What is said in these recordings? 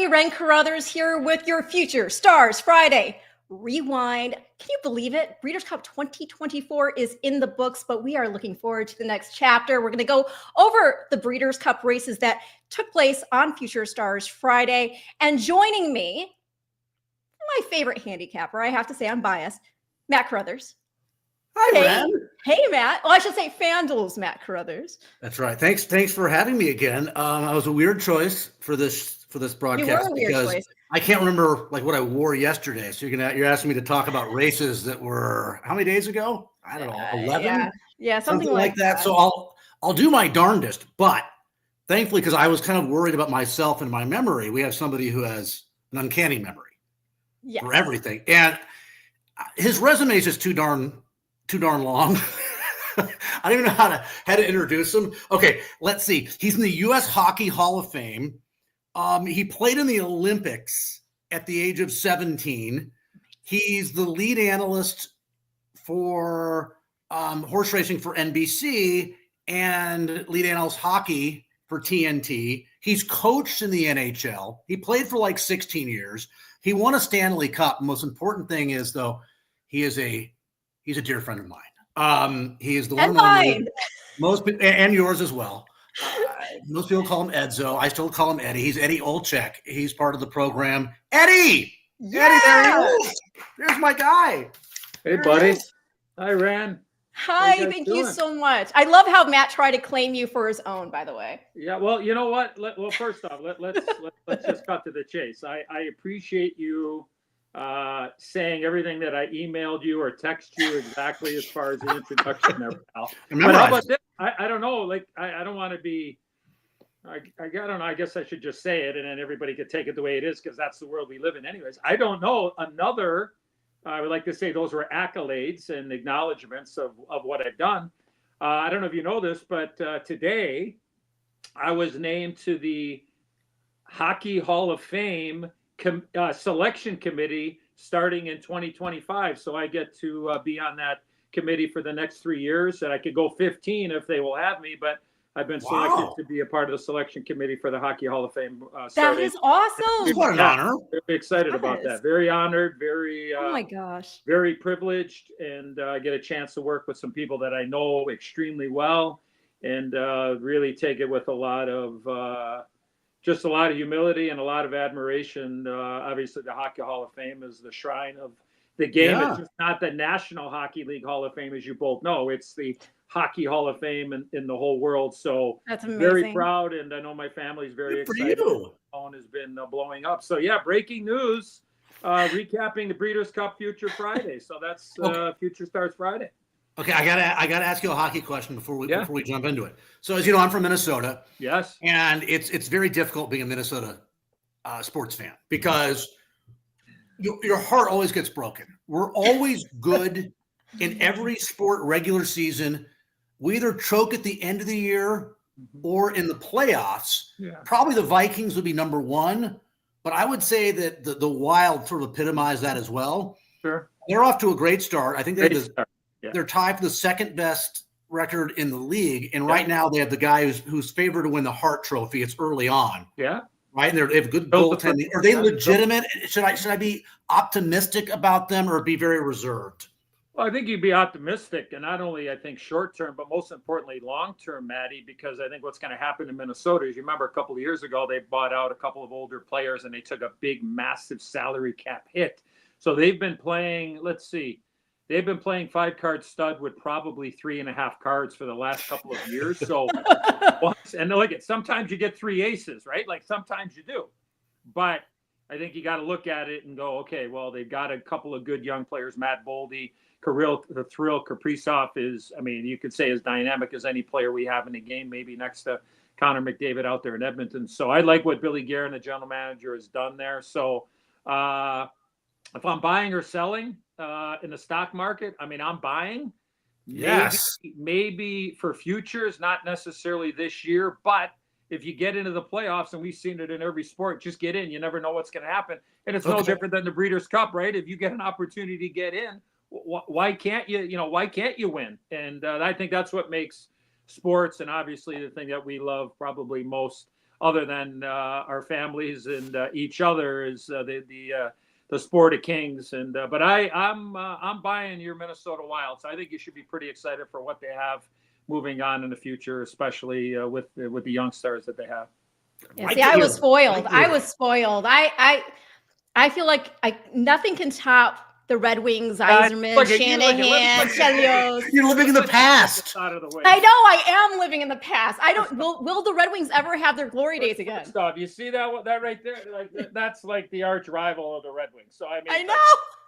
Ren Carothers here with your Future Stars Friday Rewind. Can you believe it? Breeders' Cup 2024 is in the books, but we are looking forward to the next chapter. We're going to go over the Breeders' Cup races that took place on Future Stars Friday. And joining me, my favorite handicapper, I have to say I'm biased, Matt Carothers. Hi, Ren. Hey, Matt. Well, I should say FanDuel's Matt Carothers. That's right. Thanks for having me again. I was a weird choice for this broadcast because I can't remember like what I wore yesterday. So you're asking me to talk about races that were how many days ago? I don't know, 11. Yeah, something like that. So I'll do my darndest, but thankfully, because I was kind of worried about myself and my memory, we have somebody who has an uncanny memory for everything, and his resume is just too darn long. I don't even know how to introduce him. Okay, let's see. He's in the U.S. Hockey Hall of Fame. He played in the Olympics at the age of 17. He's the lead analyst for horse racing for NBC and lead analyst hockey for TNT. He's coached in the NHL. He played for like 16 years. He won a Stanley Cup. The most important thing is, though, he's a dear friend of mine. He is the one mine. And yours as well. Most people call him Edzo. I still call him Eddie. He's EDDIE OLCZYK. He's part of the program. Eddie! Yeah! Eddie, there he is. There's my guy. Hey, buddy. Hi, Ren. Hi, thank you so much. I love how Matt tried to claim you for his own, by the way. Yeah, well, you know what? First off, let's just cut to the chase. I appreciate you saying everything that I emailed you or text you exactly as far as the introduction there, pal. But how about this? I don't know. Like, I don't want to be. I don't know. I guess I should just say it, and then everybody could take it the way it is because that's the world we live in, anyways. I don't know. I would like to say those were accolades and acknowledgments of what I've done. I don't know if you know this, but today I was named to the Hockey Hall of Fame selection committee starting in 2025. So I get to be on that committee for the next 3 years, and I could go 15 if they will have me, but I've been selected to be a part of the selection committee for the Hockey Hall of Fame. That is awesome. What an honor. Very excited about that. Very honored, very oh my gosh, very privileged, and I get a chance to work with some people that I know extremely well, and really take it with a lot of just a lot of humility and a lot of admiration. Obviously, the Hockey Hall of Fame is the shrine of the game. It's just not the National Hockey League Hall of Fame, as you both know. It's the Hockey Hall of Fame in the whole world. So that's amazing. Very proud, and I know my family's very excited. The phone has been blowing up. So yeah, breaking news, recapping the Breeders' Cup Future Friday. So that's Future Stars Friday. Okay, I gotta ask you a hockey question before we jump into it. So as you know, I'm from Minnesota. Yes. And it's very difficult being a Minnesota sports fan because your heart always gets broken. We're always good in every sport regular season. We either choke at the end of the year or in the playoffs. Yeah. Probably the Vikings would be number one, but I would say that the Wild sort of epitomize that as well. Sure. They're off to a great start. I think they're tied for the second best record in the league. And right now they have the guy who's favored to win the Hart Trophy. It's early on. Yeah. Right. And they have good goaltending. Are they legitimate? Should I be optimistic about them or be very reserved? Well, I think you'd be optimistic, and not only I think short term, but most importantly long term, Matty, because I think what's going to happen in Minnesota is, you remember a couple of years ago they bought out a couple of older players and they took a big, massive salary cap hit. So they've been playing. Let's see. They've been playing 5-card stud with probably 3.5 cards for the last couple of years. So, and look at, sometimes you get 3 aces, right? Like sometimes you do, but I think you got to look at it and go, okay, well, they've got a couple of good young players. Matt Boldy, the Thrill Kaprizov is, I mean, you could say as dynamic as any player we have in the game, maybe next to Connor McDavid out there in Edmonton. So I like what Billy Guerin, the general manager, has done there. So if I'm buying or selling in the stock market, I mean, I'm buying. Yes. Maybe for futures, not necessarily this year, but if you get into the playoffs, and we've seen it in every sport, just get in. You never know what's going to happen. And it's no different than the Breeders' Cup, right? If you get an opportunity to get in, why can't you, why can't you win? And I think that's what makes sports, and obviously the thing that we love probably most, other than our families and each other, is the sport of kings. And but I'm buying your Minnesota Wild. So I think you should be pretty excited for what they have moving on in the future, especially with the young stars that they have. Yeah, see, I was spoiled. I was spoiled. I feel like nothing can top the Red Wings, Yzerman, Shanahan, Chelios. You're living in the past. Out of the way. I know I am living in the past. I don't. Will the Red Wings ever have their glory days again? Stop. You see that right there? Like that's like the arch rival of the Red Wings. So I mean, I know.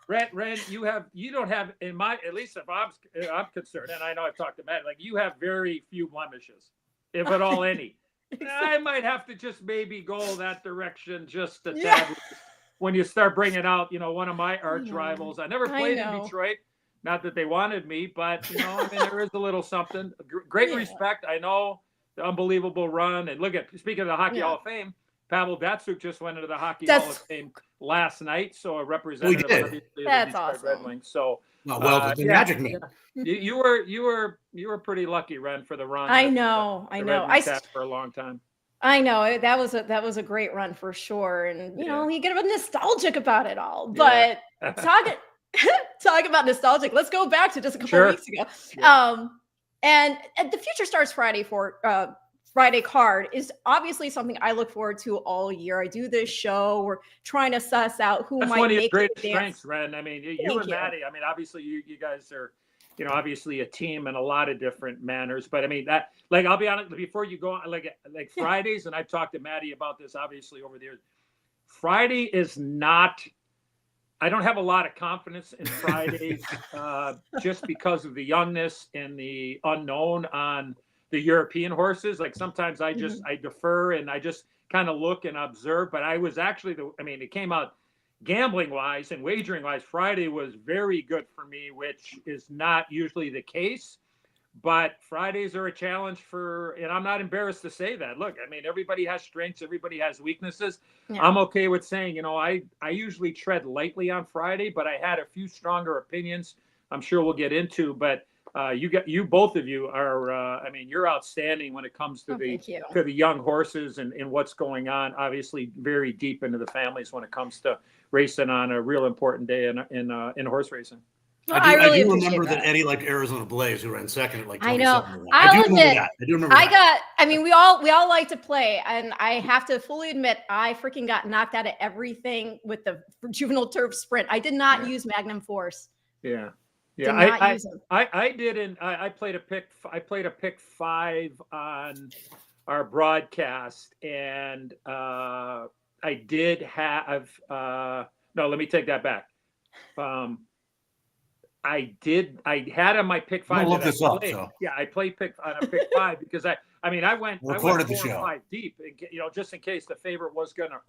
Ren, you don't have, in my, at least if I'm concerned, and I know I've talked to Matt, like you have very few blemishes, if at all any. I might have to just maybe go that direction just a tad when you start bringing out, one of my arch rivals. I never played in Detroit, not that they wanted me, but I mean, there is a little something. Great respect. I know the unbelievable run, and look at, speaking of the Hockey Hall of Fame, Pavel Datsyuk just went into the Hockey Hall of Fame last night, so a representative of the Detroit Red Wings. So, Magic Man. You were pretty lucky, Ren, for the run. I know. I had for a long time. I know that was a great run for sure, and you get a bit nostalgic about it all. But talk about nostalgic. Let's go back to just a couple of weeks ago. Yeah. And the Future Stars Friday card is obviously something I look forward to all year. I do this show. We're trying to suss out who might make great strengths, Ren. I mean, you and Maddie. I mean, obviously you guys are, obviously a team in a lot of different manners. But I mean that, like, I'll be honest. Before you go on, like Fridays, and I've talked to Maddie about this obviously over the years. Friday is not. I don't have a lot of confidence in Fridays, just because of the youngness and the unknown on the European horses. Like sometimes I just I defer and I just kind of look and observe. But I was actually it came out gambling wise and wagering wise. Friday was very good for me, which is not usually the case. But Fridays are a challenge and I'm not embarrassed to say that. Look, I mean, everybody has strengths, everybody has weaknesses. Yeah. I'm okay with saying, I usually tread lightly on Friday, but I had a few stronger opinions I'm sure we'll get into. But both of you are, you're outstanding when it comes to the young horses and what's going on. Obviously, very deep into the families when it comes to racing on a real important day in horse racing. Well, I really do remember that Eddie liked Arizona Blaze, who ran second at like 27. I know. I do remember that. We all like to play, and I have to fully admit, I freaking got knocked out of everything with the Juvenile Turf Sprint. I did not use Magnum Force. Yeah. I did, and I played a pick 5 on our broadcast, and I did have no. Let me take that back. I had on my pick 5. Look this up. So. Yeah, I played pick 5 because I went 4 or 5 deep, just in case the favorite was gonna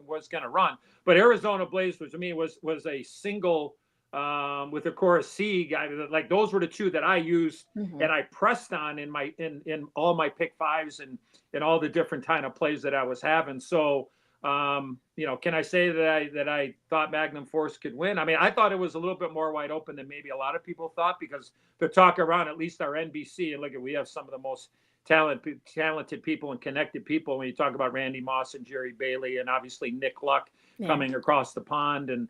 run. But Arizona Blaze was a single. With the Chorus C guy, like those were the two that I used and I pressed on in all my pick 5s and all the different kind of plays that I was having. So, can I say that I thought Magnum Force could win? I mean, I thought it was a little bit more wide open than maybe a lot of people thought, because the talk around at least our NBC, and look, we have some of the most talented people and connected people when you talk about Randy Moss and Jerry Bailey and obviously Nick Luck coming across the pond. And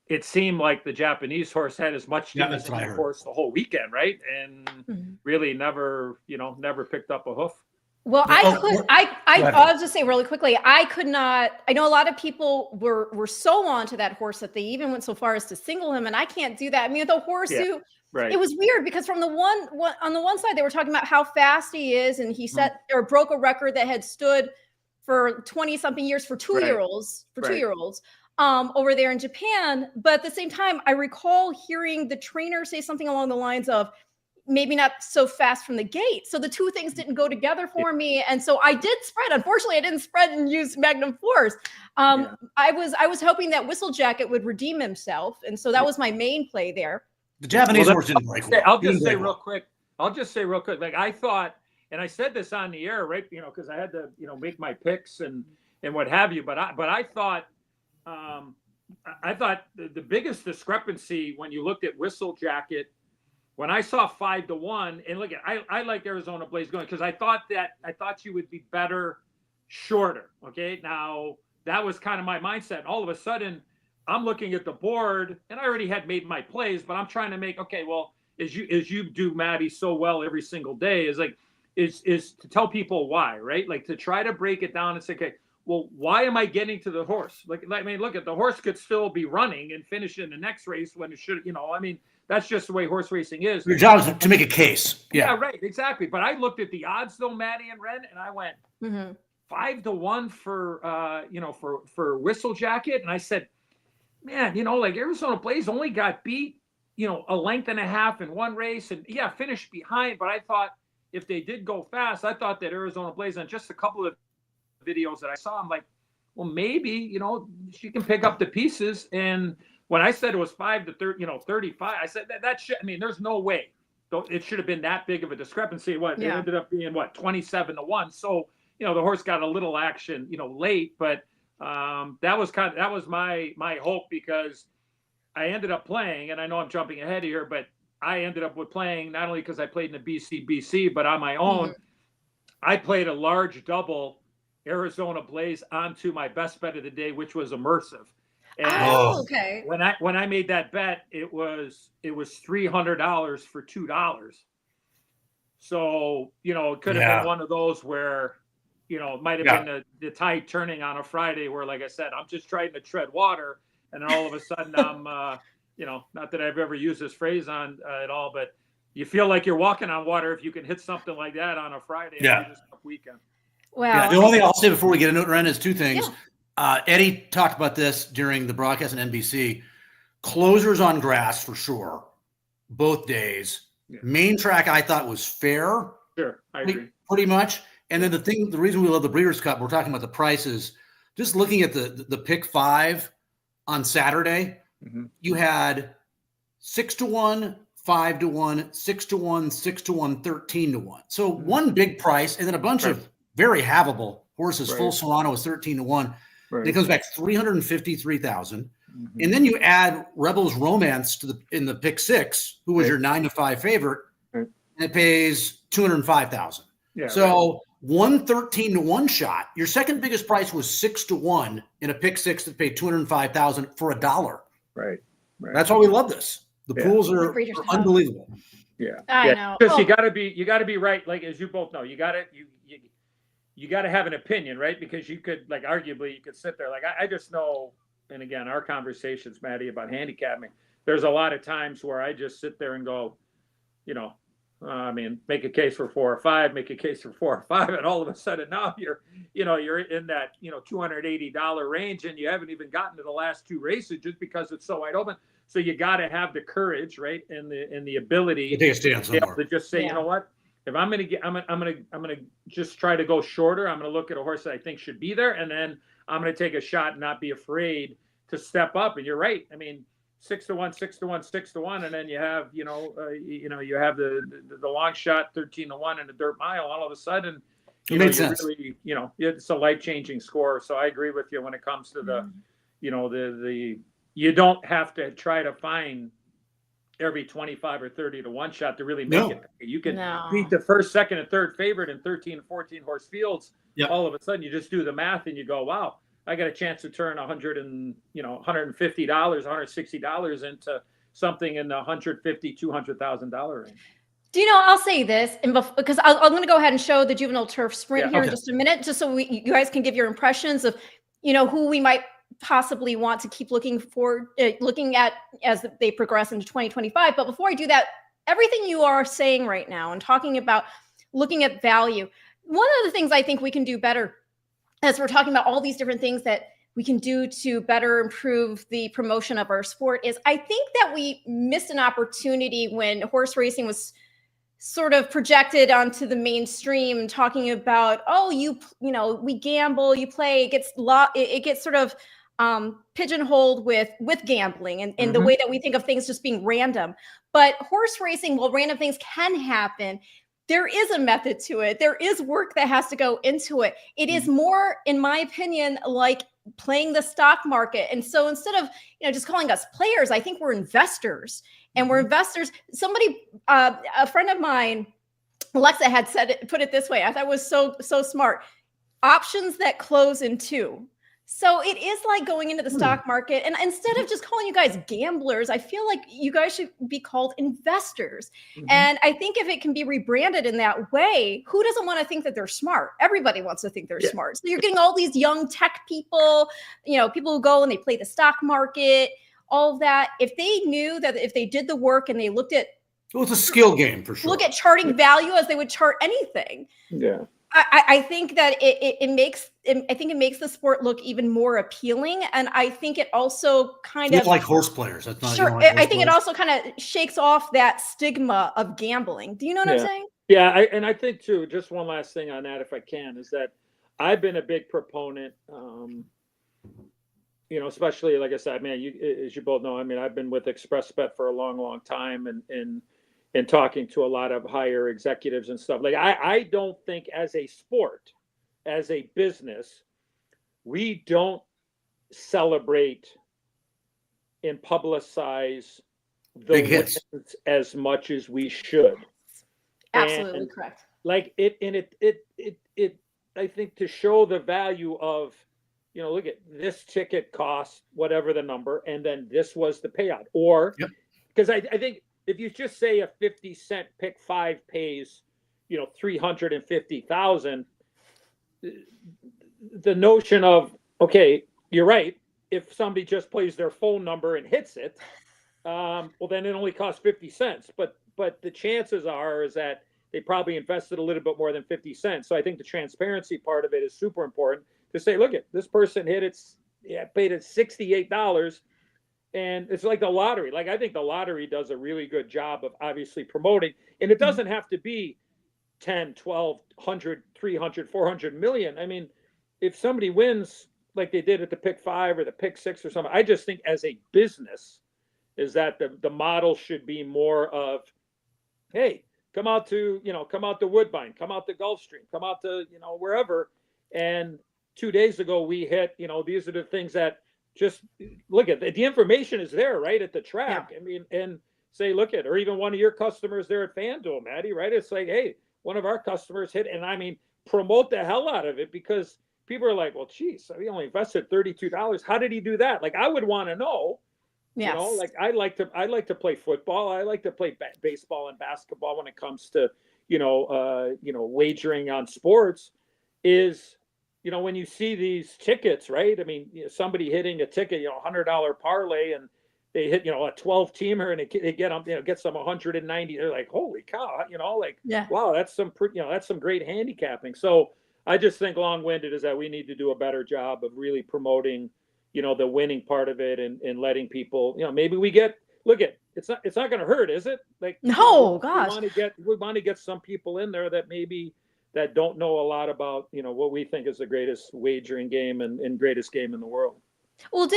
it seemed like the Japanese horse had as much as the horse the whole weekend, right? And really never picked up a hoof. Well, I'll just say really quickly, I could not. I know a lot of people were so on to that horse that they even went so far as to single him, and I can't do that. I mean, the horse who. Right. It was weird because from on the one side they were talking about how fast he is, and he set or broke a record that had stood for 20-something years for 2-year-olds over there in Japan. But at the same time, I recall hearing the trainer say something along the lines of maybe not so fast from the gate. So the two things didn't go together for me, and so I did spread. Unfortunately, I didn't spread and use Magnum Force. I was hoping that Whistlejacket would redeem himself, and so that was my main play there. The Japanese horse didn't break well. I'll just say real quick. Like I thought and I said this on the air, right? You know, because I had to, you know, make my picks and what have you. But I thought, the biggest discrepancy when you looked at Whistle Jacket, when I saw 5-1, and look at, I like Arizona Blaze going because I thought you would be better shorter. Okay, now that was kind of my mindset. All of a sudden, I'm looking at the board, and I already had made my plays, but I'm trying to make, okay, well, as you do, Matty, so well every single day, is to tell people why, right? Like to try to break it down and say, okay, well, why am I getting to the horse? Like I mean, look at the horse could still be running and finish in the next race when it should, you know, I mean, that's just the way horse racing is. Your job is to make a case. Yeah, right, exactly. But I looked at the odds though, Matty and Ren, and I went 5-1 for for Whistle Jacket, and I said, man, you know, like Arizona Blaze only got beat, you know, a length and a half in one race, and yeah, finished behind. But I thought if they did go fast, I thought that Arizona Blaze, on just a couple of videos that I saw, I'm like, well, maybe, you know, she can pick up the pieces. And when I said it was 5-35, I said that should, I mean, there's no way it should have been that big of a discrepancy. It ended up being 27-1. So, you know, the horse got a little action, you know, late, but that was my hope, because I ended up playing, and I know I'm jumping ahead here, but I ended up with playing not only because I played in the BCBC, but on my own, I played a large double Arizona Blaze onto my best bet of the day, which was Immersive. And okay. When I made that bet, it was $300 for $2. So, you know, it could have been one of those where, you know, it might have been the tide turning on a Friday where, like I said, I'm just trying to tread water. And then all of a sudden I'm, you know, not that I've ever used this phrase on at all, but you feel like you're walking on water if you can hit something like that on a Friday weekend. Wow. Yeah, the only thing I'll say before we get into it, Ren, is two things. Eddie talked about this during the broadcast on NBC. Closers on grass for sure, both days. Yeah. Main track I thought was fair. Sure, I agree. Pretty much. And then the reason we love the Breeders' Cup, we're talking about the prices. Just looking at the pick 5 on Saturday, you had 6-1, 5-1, 6-1, 6-1, 13-1. So one big price, and then a bunch of very havable horses. Full Solano was 13-1. Right. It comes back 353,000, and then you add Rebels Romance in the pick 6, who was your 9-5 favorite, and it pays 205,000. Yeah. So 113-1 shot. Your second biggest price was 6-1 in a pick 6 that paid 205,000 for $1. Right. That's why we love this. The pools are unbelievable. Yeah, I know. Because you got to be right. Like, as you both know, you got to have an opinion, right? Because you could, like, arguably you could sit there. Like, I just know, and again, our conversations, Matty, about handicapping, there's a lot of times where I just sit there and go, you know, I mean, make a case for 4 or 5, make a case for 4 or 5, and all of a sudden now you're in that, you know, $280 range, and you haven't even gotten to the last 2 races just because it's so wide open. So you got to have the courage, right, and the ability to just say, you know what, if I'm gonna just try to go shorter. I'm gonna look at a horse that I think should be there, and then I'm gonna take a shot and not be afraid to step up. And you're right. I mean, 6-1, 6-1, 6-1, and then you have you have the long shot 13-1 in the dirt mile. All of a sudden, really, it's a life-changing score. So I agree with you when it comes to the you don't have to try to find every 25 or 30-1 shot to really make it. You can beat the first, second, and third favorite in 13 and 14 horse fields. Yep. All of a sudden, you just do the math and you go, wow, I got a chance to turn $150, $160 into something in the $150,000, $200,000 range. I'll say this, and because I'm going to go ahead and show the Juvenile Turf Sprint here in just a minute, just so you guys can give your impressions of, who we might possibly want to keep looking at as they progress into 2025. But before I do that, everything you are saying right now and talking about looking at value, one of the things I think we can do better, as we're talking about all these different things that we can do to better improve the promotion of our sport, is I think that we missed an opportunity when horse racing was sort of projected onto the mainstream, talking about, we gamble, you play, it gets sort of pigeonholed with gambling and the way that we think of things just being random. But horse racing, while random things can happen, there is a method to it. There is work that has to go into it. It is more, in my opinion, like playing the stock market. And so instead of, just calling us players, I think we're investors, and we're investors. Somebody, a friend of mine, Alexa, had put it this way. I thought it was so smart. Options that close in 2. So it is like going into the stock market. And instead of just calling you guys gamblers, I feel like you guys should be called investors. And I think if it can be rebranded in that way, who doesn't want to think that they're smart? Everybody wants to think they're smart. So you're getting all these young tech people, people who go and they play the stock market, all of that. If they knew that if they did the work and they looked at, well, it's a skill game for sure. Look at charting value as they would chart anything. Yeah. I think that it makes the sport look even more appealing, and I think it also kind of like horse players. That's not sure. I think it also kind of shakes off that stigma of gambling. Do you know what I'm saying? Yeah, and I think too. Just one last thing on that, if I can, is that I've been a big proponent. Especially like I said, man, as you both know, I mean, I've been with ExpressBet for a long time, and talking to a lot of higher executives and stuff. Like I don't think as a sport, as a business, we don't celebrate and publicize the big hits as much as we should. Absolutely correct. Like it I think to show the value of, look at this ticket cost whatever the number, and then this was the payout. Or because I think if you just say a 50-cent pick 5 pays, $350,000, the notion of, okay, you're right. If somebody just plays their phone number and hits it, well, then it only costs 50 cents. But the chances is that they probably invested a little bit more than 50 cents. So I think the transparency part of it is super important to say, look, at this person hit it, paid it $68. And it's like the lottery. Like, I think the lottery does a really good job of obviously promoting. And it doesn't have to be 10, 12, 100, 300, 400 million. I mean, if somebody wins like they did at the pick 5 or the pick 6 or something, I just think as a business is that the model should be more of, hey, come out to Woodbine, come out to Gulfstream, come out to, wherever. And 2 days ago we hit, these are the things that, just look at the information is there right at the track. Yeah. I mean, and say, look at, or even one of your customers there at FanDuel, Maddie, right? It's like, hey, one of our customers hit, and I mean, promote the hell out of it, because people are like, well, geez, we only invested $32. How did he do that? Like, I would want to know. Yes. Like I like to play football. I like to play baseball and basketball when it comes to, wagering on sports. Is, when you see these tickets, right? I mean, somebody hitting a ticket, $100 parlay, and they hit, a 12-teamer, and they get them, gets them 190. They're like, holy cow, wow, that's some that's some great handicapping. So I just think long-winded is that we need to do a better job of really promoting, the winning part of it, and letting people, maybe we get, look at, it's not going to hurt, is it? Like, no, gosh, we want to get some people in there that maybe that don't know a lot about, what we think is the greatest wagering game and greatest game in the world. Well, OG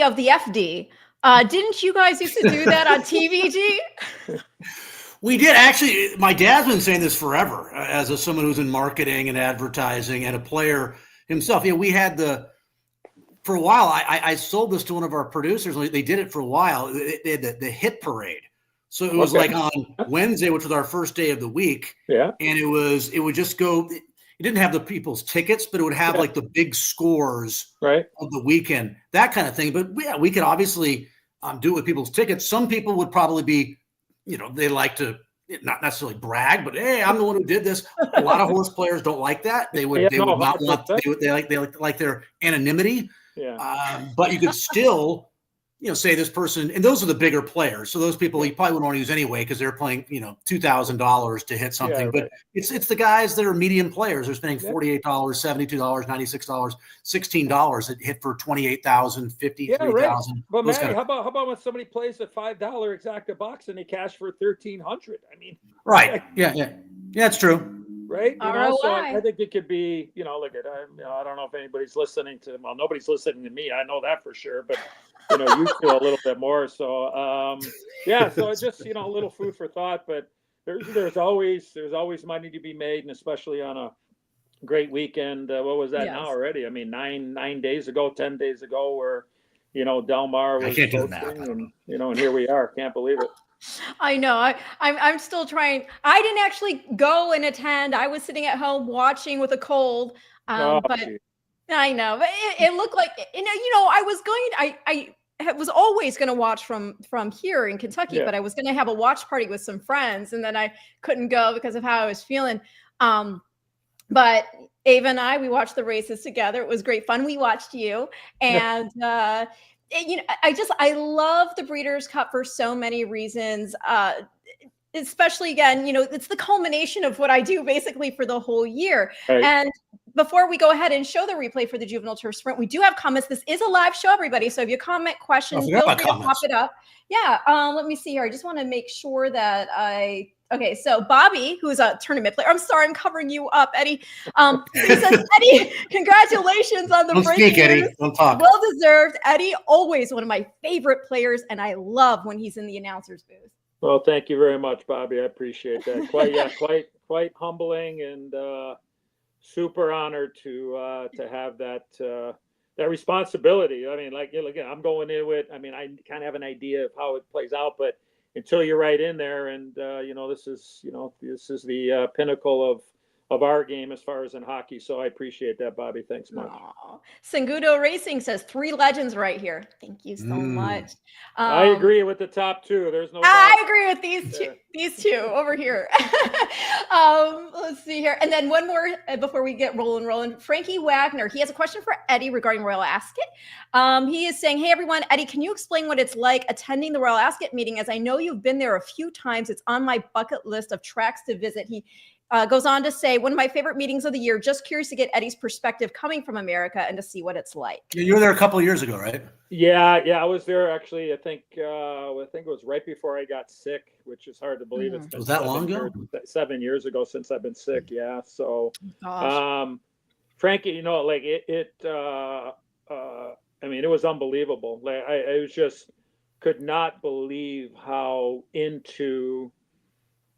of the FD, didn't you guys used to do that on TVG? We did. Actually, my dad's been saying this forever, as someone who's in marketing and advertising and a player himself. We had for a while, I sold this to one of our producers. They did it for a while. They had the hit parade. So it was like on Wednesday, which was our first day of the week. Yeah. And it would just go, it didn't have the people's tickets, but it would have like the big scores of the weekend, that kind of thing. But yeah, we could obviously do it with people's tickets. Some people would probably be, they like to not necessarily brag, but hey, I'm the one who did this. A lot of horse players don't like that. They would not want, they like their anonymity. Yeah. But you could still, say this person, and those are the bigger players. So those people you probably wouldn't want to use anyway, because they're playing, $2,000 to hit something. Yeah, but it's the guys that are medium players. They're spending $48, $72, $96, $16 that hit for $28,000, $53,000. Yeah, right. But Maddie, how about when somebody plays a $5 exacta box and they cash for $1,300? I mean, right? Yeah, that's true. Right. So I think it could be, look at, I don't know if anybody's listening to, well, nobody's listening to me. I know that for sure, but you feel a little bit more. So, so it's just, a little food for thought, but there's always money to be made, and especially on a great weekend. What was that now already? I mean, 10 days ago, where Del Mar was hosting, and and here we are. Can't believe it. I know. I'm still trying. I didn't actually go and attend. I was sitting at home watching with a cold. But geez. I know. But it looked like I was going. I was always going to watch from here in Kentucky, but I was going to have a watch party with some friends, and then I couldn't go because of how I was feeling. But Ava and I, we watched the races together. It was great fun. We watched you, and I love the Breeders' Cup for so many reasons. Especially again, it's the culmination of what I do basically for the whole year. Right. And before we go ahead and show the replay for the Juvenile Turf Sprint, we do have comments. This is a live show, everybody. So if you comment questions, feel free to pop it up. Yeah. Let me see here. I just want to make sure that okay, so Bobby, who's a tournament player. I'm sorry, I'm covering you up, Eddie. He says, Eddie, congratulations on the break. Eddie. Don't talk. Well deserved. Eddie, always one of my favorite players, and I love when he's in the announcer's booth. Well, thank you very much, Bobby. I appreciate that. Quite humbling, and super honored to have that responsibility. I mean, again, I'm going in with. I mean, I kind of have an idea of how it plays out, but until you're right in there, and this is the pinnacle of our game as far as in hockey. So I appreciate that, Bobby. Thanks much. Sengudo Racing says 3 legends right here. Thank you so much. I agree with the top 2. There's no. I agree with these two over here. Let's see here, and then one more before we get rolling. Frankie Wagner, he has a question for Eddie regarding Royal Ascot. He is saying, "Hey everyone, Eddie, can you explain what it's like attending the Royal Ascot meeting? As I know you've been there a few times. It's on my bucket list of tracks to visit." He goes on to say, one of my favorite meetings of the year. Just curious to get Eddie's perspective coming from America and to see what it's like. Yeah, you were there a couple of years ago, right? Yeah, I was there actually. I think it was right before I got sick, which is hard to believe. It's been was that long ago? 7 years ago since I've been sick. Yeah, so Frankie, I mean, it was unbelievable. I was just could not believe how into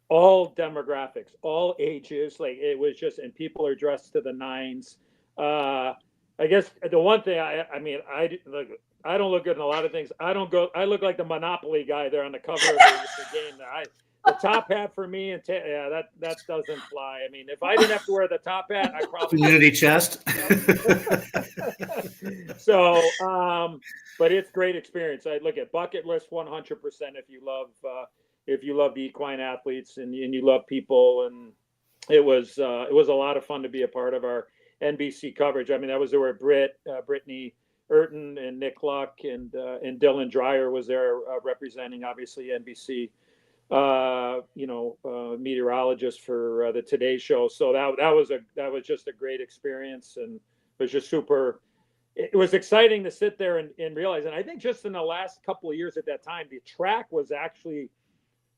all demographics, all ages, it was just, and people are dressed to the nines. I guess the one thing I don't look good in a lot of things. I look like the Monopoly guy there on the cover of the game. The top hat for me, and that doesn't fly. I mean, if I didn't have to wear the top hat, I probably community chest. So, but it's great experience. I look at bucket list 100% if you love the equine athletes and you love people, and it was a lot of fun to be a part of our NBC coverage. I mean, that was there where Brittany Urton and Nick Luck and Dylan Dreyer was there representing obviously NBC, meteorologist for the Today Show. So that was just a great experience, and it was just super. It was exciting to sit there and realize, and I think just in the last couple of years at that time, the track was actually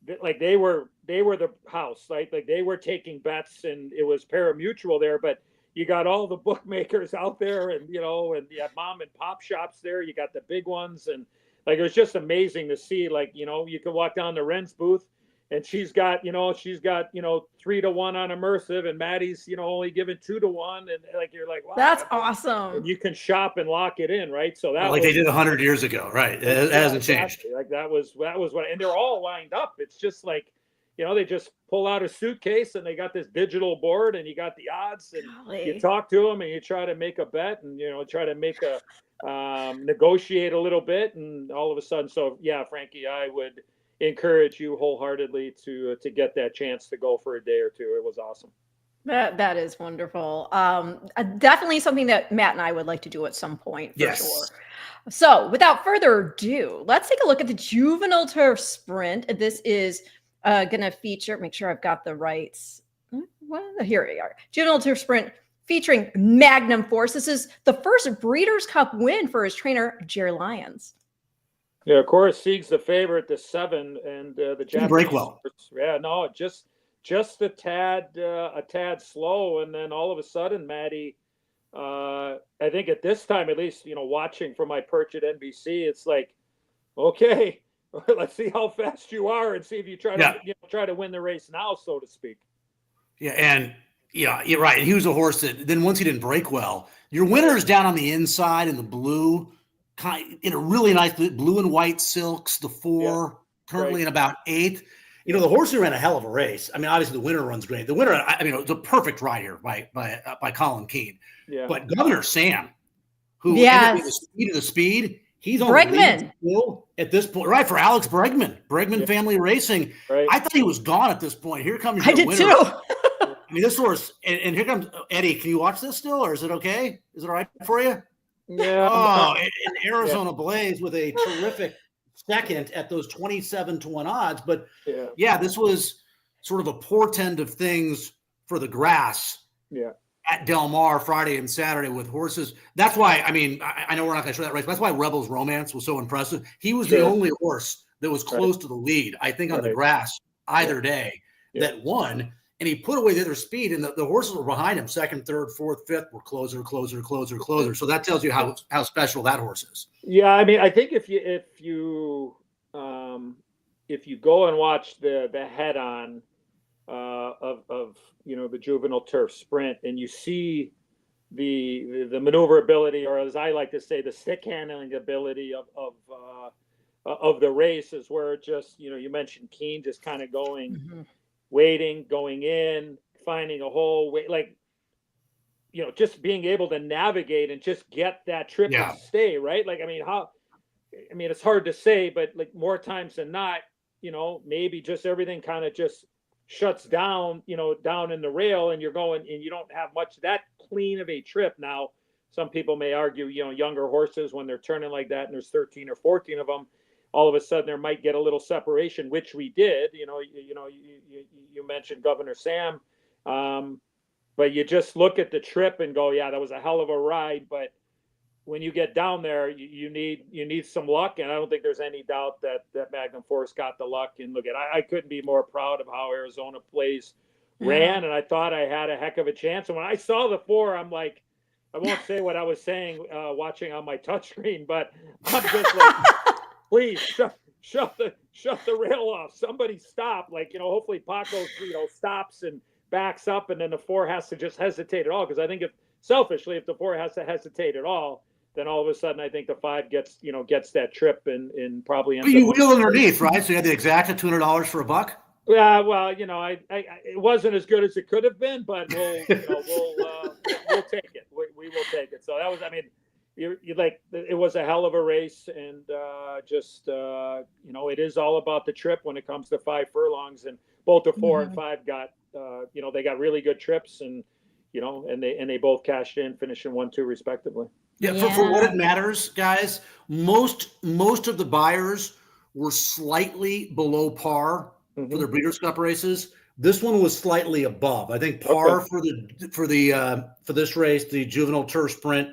they were the house, right? Like they were taking bets, and it was pari-mutuel there, but you got all the bookmakers out there, and and you have mom and pop shops there. You got the big ones, and it was just amazing to see. You could walk down to Ren's booth, and she's got 3-1 on immersive, and Maddie's only giving 2-1, and you're like, wow, that's awesome. And you can shop and lock it in, right? So that they did 100 years ago, right? It hasn't changed. That was what, and they're all lined up. It's just they just pull out a suitcase and they got this digital board, and you got the odds, and you talk to them and you try to make a bet, and try to make a negotiate a little bit, and all of a sudden. So yeah, Frankie, I would encourage you wholeheartedly to get that chance to go for a day or two. It was awesome. That is wonderful. Definitely something that Matt and I would like to do at some point, for sure. So without further ado, let's take a look at the Juvenile Turf Sprint. This is going to feature, make sure I've got the rights. Here we are. Juvenile Turf Sprint featuring Magnum Force. This is the first Breeders' Cup win for his trainer, Jerry Lyons. Yeah, of course, Sieg's the favorite, the 7, and the Japanese break well. Yeah, no, just a tad slow, and then all of a sudden, Maddie, I think at this time, at least, watching from my perch at NBC, it's like, okay, let's see how fast you are and see if you try to try to win the race now, so to speak. Yeah, and you're right. He was a horse that then once he didn't break well, your winner is down on the inside in the blue, in a really nice blue and white silks. The 4 currently in about 8th. The horse who ran a hell of a race. I mean, obviously the winner runs great. The winner, I mean, it was a perfect ride here by Colin Keane. Yeah. But Governor Sam, who ended up the speed, he's on Bregman still at this point, right? For Alex Bregman Family Racing. Right. I thought he was gone at this point. Here comes your winner. Too. I mean, this horse, and here comes Eddie. Can you watch this still, or is it okay? Is it all right for you? Yeah. Oh, in Arizona Blaze with a terrific second at those 27-1 odds. But this was sort of a portend of things for the grass. Yeah. At Del Mar Friday and Saturday with horses. That's why, I mean, I know we're not going to show that race, but that's why Rebel's Romance was so impressive. He was the only horse that was close to the lead, I think, on the grass either day that won. And he put away the other speed, and the horses were behind him, 2nd, 3rd, 4th, 5th were closer. So that tells you how special that horse is. Yeah, I mean, I think if you go and watch the head on of the Juvenile Turf Sprint, and you see the maneuverability, or as I like to say, the stick handling ability of the race, is where it just, you mentioned Keane just kind of going, waiting, going in, finding a hole, just being able to navigate and just get that trip and stay, right? Like, I mean, it's hard to say, but like more times than not, maybe just everything kind of just shuts down, down in the rail, and you're going, and you don't have much that clean of a trip. Now, some people may argue, younger horses, when they're turning like that and there's 13 or 14 of them, all of a sudden there might get a little separation, which we did. You mentioned Governor Sam, but you just look at the trip and go, yeah, that was a hell of a ride. But when you get down there, you need some luck, and I don't think there's any doubt that Magnum Force got the luck. And look, I couldn't be more proud of how Arizona Plays ran, and I thought I had a heck of a chance. And when I saw the 4, I'm like, I won't say what I was saying watching on my touchscreen, but I'm just like, please shut the rail off. Somebody stop. Hopefully Paco stops and backs up, and then the 4 has to just hesitate at all. Because I think selfishly, if the 4 has to hesitate at all, then all of a sudden I think the 5 gets that trip and probably ends up. You wheel underneath, right? So you had the exact at $200 for a buck. Yeah, well, I it wasn't as good as it could have been, but we'll take it. We will take it. So that was, I mean, it was a hell of a race, and it is all about the trip when it comes to 5 furlongs, and both the 4 and 5 got they got really good trips, and and they both cashed in, finishing 1-2 respectively. Yeah, for what it matters, guys, most of the buyers were slightly below par for their Breeders' Cup races. This one was slightly above. I think par for this race, the Juvenile Turf Sprint,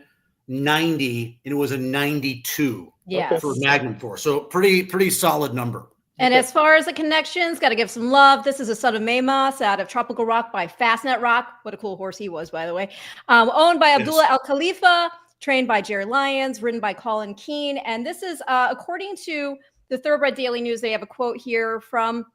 90, and it was a 92 for Magnum Force. So pretty solid number. And as far as the connections, got to give some love. This is a son of Maymas out of Tropical Rock by Fastnet Rock. What a cool horse he was, by the way. Owned by Abdullah Al Khalifa, trained by Jerry Lyons, ridden by Colin Keane. And this is, according to the Thoroughbred Daily News, they have a quote here from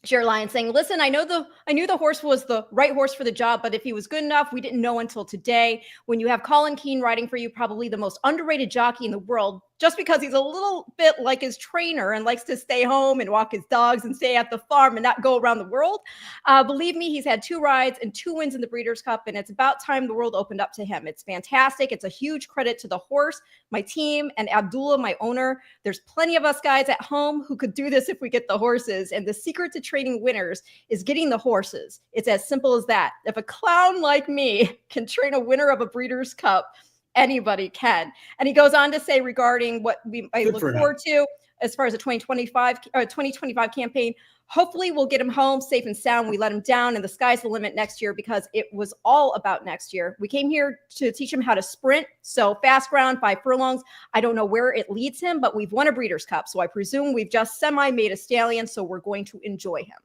Jerry Lyons saying, listen, I knew the horse was the right horse for the job, but if he was good enough, we didn't know until today. When you have Colin Keane riding for you, probably the most underrated jockey in the world, just because he's a little bit like his trainer and likes to stay home and walk his dogs and stay at the farm and not go around the world. Believe me, he's had 2 rides and 2 wins in the Breeders' Cup, and it's about time the world opened up to him. It's fantastic. It's a huge credit to the horse, my team, and Abdullah, my owner. There's plenty of us guys at home who could do this if we get the horses, and the secret to training winners is getting the horses. It's as simple as that. If a clown like me can train a winner of a Breeders' Cup, anybody can. And he goes on to say regarding what we might look forward to as far as the 2025 campaign, hopefully we'll get him home safe and sound. We let him down, and the sky's the limit next year, because it was all about next year. We came here to teach him how to sprint. So fast ground, 5 furlongs. I don't know where it leads him, but we've won a Breeders' Cup. So I presume we've just made a stallion. So we're going to enjoy him.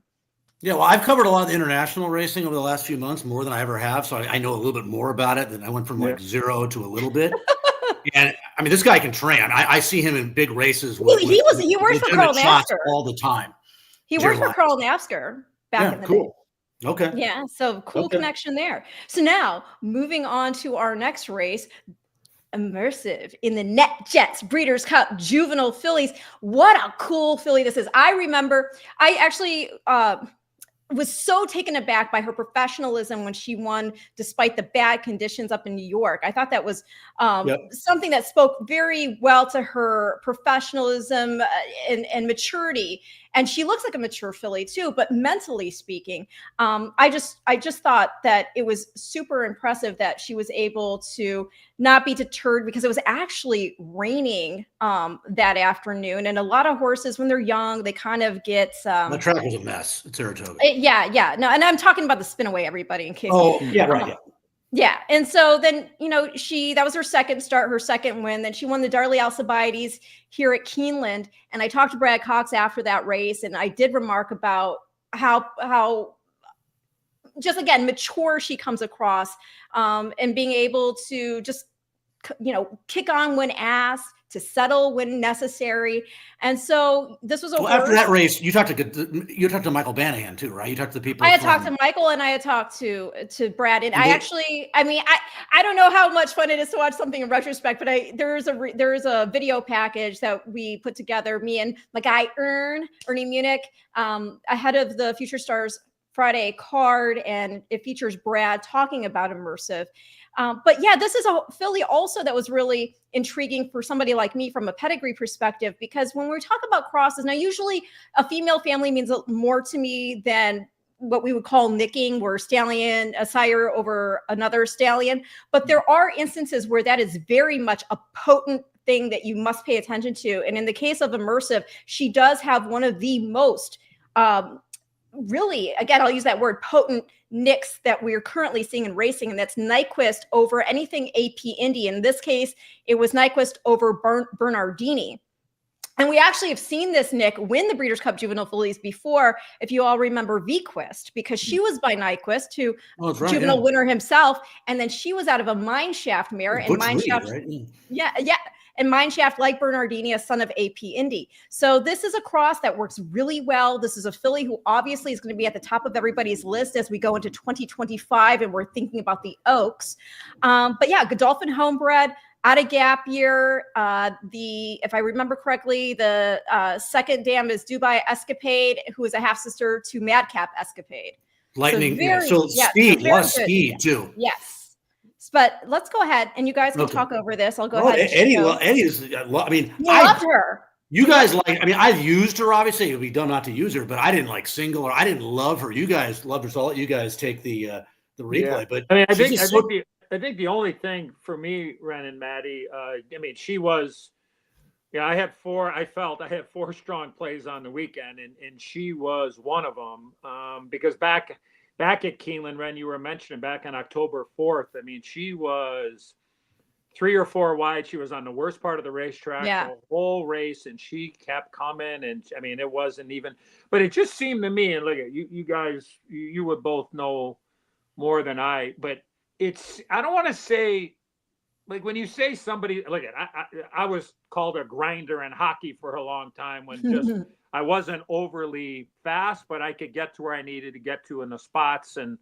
Yeah, well, I've covered a lot of international racing over the last few months, more than I ever have. So I know a little bit more about it. Than I went from like 0 to a little bit. And I mean, this guy can train. I see him in big races. He worked for Carl Napster all the time. He worked for Carl Napster back in the day. Okay. Yeah, so cool connection there. So now moving on to our next race, Immersive in the Net Jets Breeders' Cup Juvenile Fillies. What a cool filly this is. I remember I actually was so taken aback by her professionalism when she won despite the bad conditions up in New York. I thought that was something that spoke very well to her professionalism and maturity. And she looks like a mature filly too, but mentally speaking, I just thought that it was super impressive that she was able to not be deterred, because it was actually raining that afternoon. And a lot of horses, when they're young, they kind of get the track was a mess at Saratoga. Yeah. No, and I'm talking about the Spinaway, everybody, in case. Oh, yeah, right. Yeah. And so then, that was her second start, her second win. Then she won the Darley Alcibiades here at Keeneland. And I talked to Brad Cox after that race, and I did remark about how just, again, mature she comes across, and being able to just, kick on when asked, to settle when necessary. And so this was after that race, you talked to Michael Banahan too, right? You talked to the people. I had talked to Michael, and I had talked to Brad, and I don't know how much fun it is to watch something in retrospect, but there is a video package that we put together, me and my guy Ernie Munich, ahead of the Future Stars Friday card, and it features Brad talking about Immersive. But yeah, this is a filly also that was really intriguing for somebody like me from a pedigree perspective, because when we talk about crosses, now usually a female family means more to me than what we would call nicking, where a sire over another stallion. But there are instances where that is very much a potent thing that you must pay attention to. And in the case of Immersive, she does have one of the most really, again, I'll use that word, potent nicks that we're currently seeing in racing, and that's Nyquist over anything AP Indy. In this case, it was Nyquist over Bernardini. And we actually have seen this nick win the Breeders' Cup Juvenile Fillies before, if you all remember Vequist, because she was by Nyquist, who juvenile winner himself, and then she was out of a mineshaft mare, and mineshaft, right? And mineshaft, like Bernardini, a son of AP Indy. So this is a cross that works really well. This is a filly who obviously is going to be at the top of everybody's list as we go into 2025, and we're thinking about the Oaks. But yeah, Godolphin homebred, out of gap year. If I remember correctly, the second dam is Dubai Escapade, who is a half sister to Madcap Escapade. Lightning, speed, a lot of speed too. Yes. But let's go ahead, and you guys can talk over this. I'll go ahead. Eddie is, I mean, I loved her. You guys I've used her, obviously. It would be dumb not to use her, but I didn't single her. I didn't love her. You guys loved her, so I'll let you guys take the replay. Yeah. But I think the only thing for me, Ren and Maddie, she was, I had four strong plays on the weekend, and she was one of them, because back at Keeneland, Ren, you were mentioning back on October 4th, she was 3 or 4 wide. She was on the worst part of the racetrack the whole race, and she kept coming. And it wasn't even, but it just seemed to me, and look at you guys, you would both know more than I, but I don't want to say, like, when you say somebody, look at, I was called a grinder in hockey for a long time, when just, I wasn't overly fast, but I could get to where I needed to get to in the spots. And,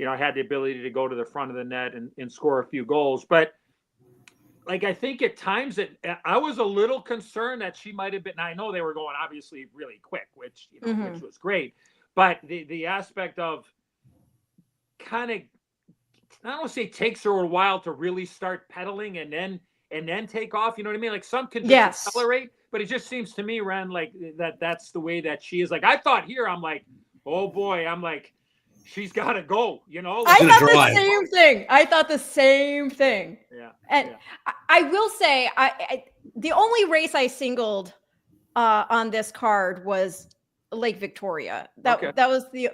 I had the ability to go to the front of the net and score a few goals. But I think at times I was a little concerned that she might've been, I know they were going obviously really quick, which, which was great, but the aspect of kind of, I don't want to say takes her a while to really start pedaling and then take off. You know what I mean? Like, some can just accelerate, but it just seems to me, Ren, like that's the way that she is. Like, I thought here, I'm like, oh boy, she's got to go, I thought the same thing. Yeah. And I will say, the only race I singled on this card was Lake Victoria. That was the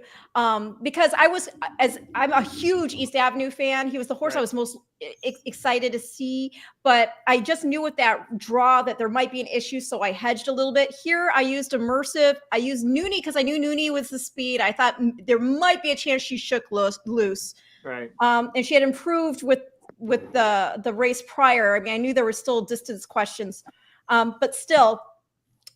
because I'm a huge East Avenue fan. He was the horse I was most excited to see, but I just knew with that draw that there might be an issue, so I hedged a little bit. Here I used Immersive. I used Noonie because I knew Noonie was the speed. I thought there might be a chance she shook loose. Right. And she had improved with the race prior. I mean, I knew there were still distance questions, but still.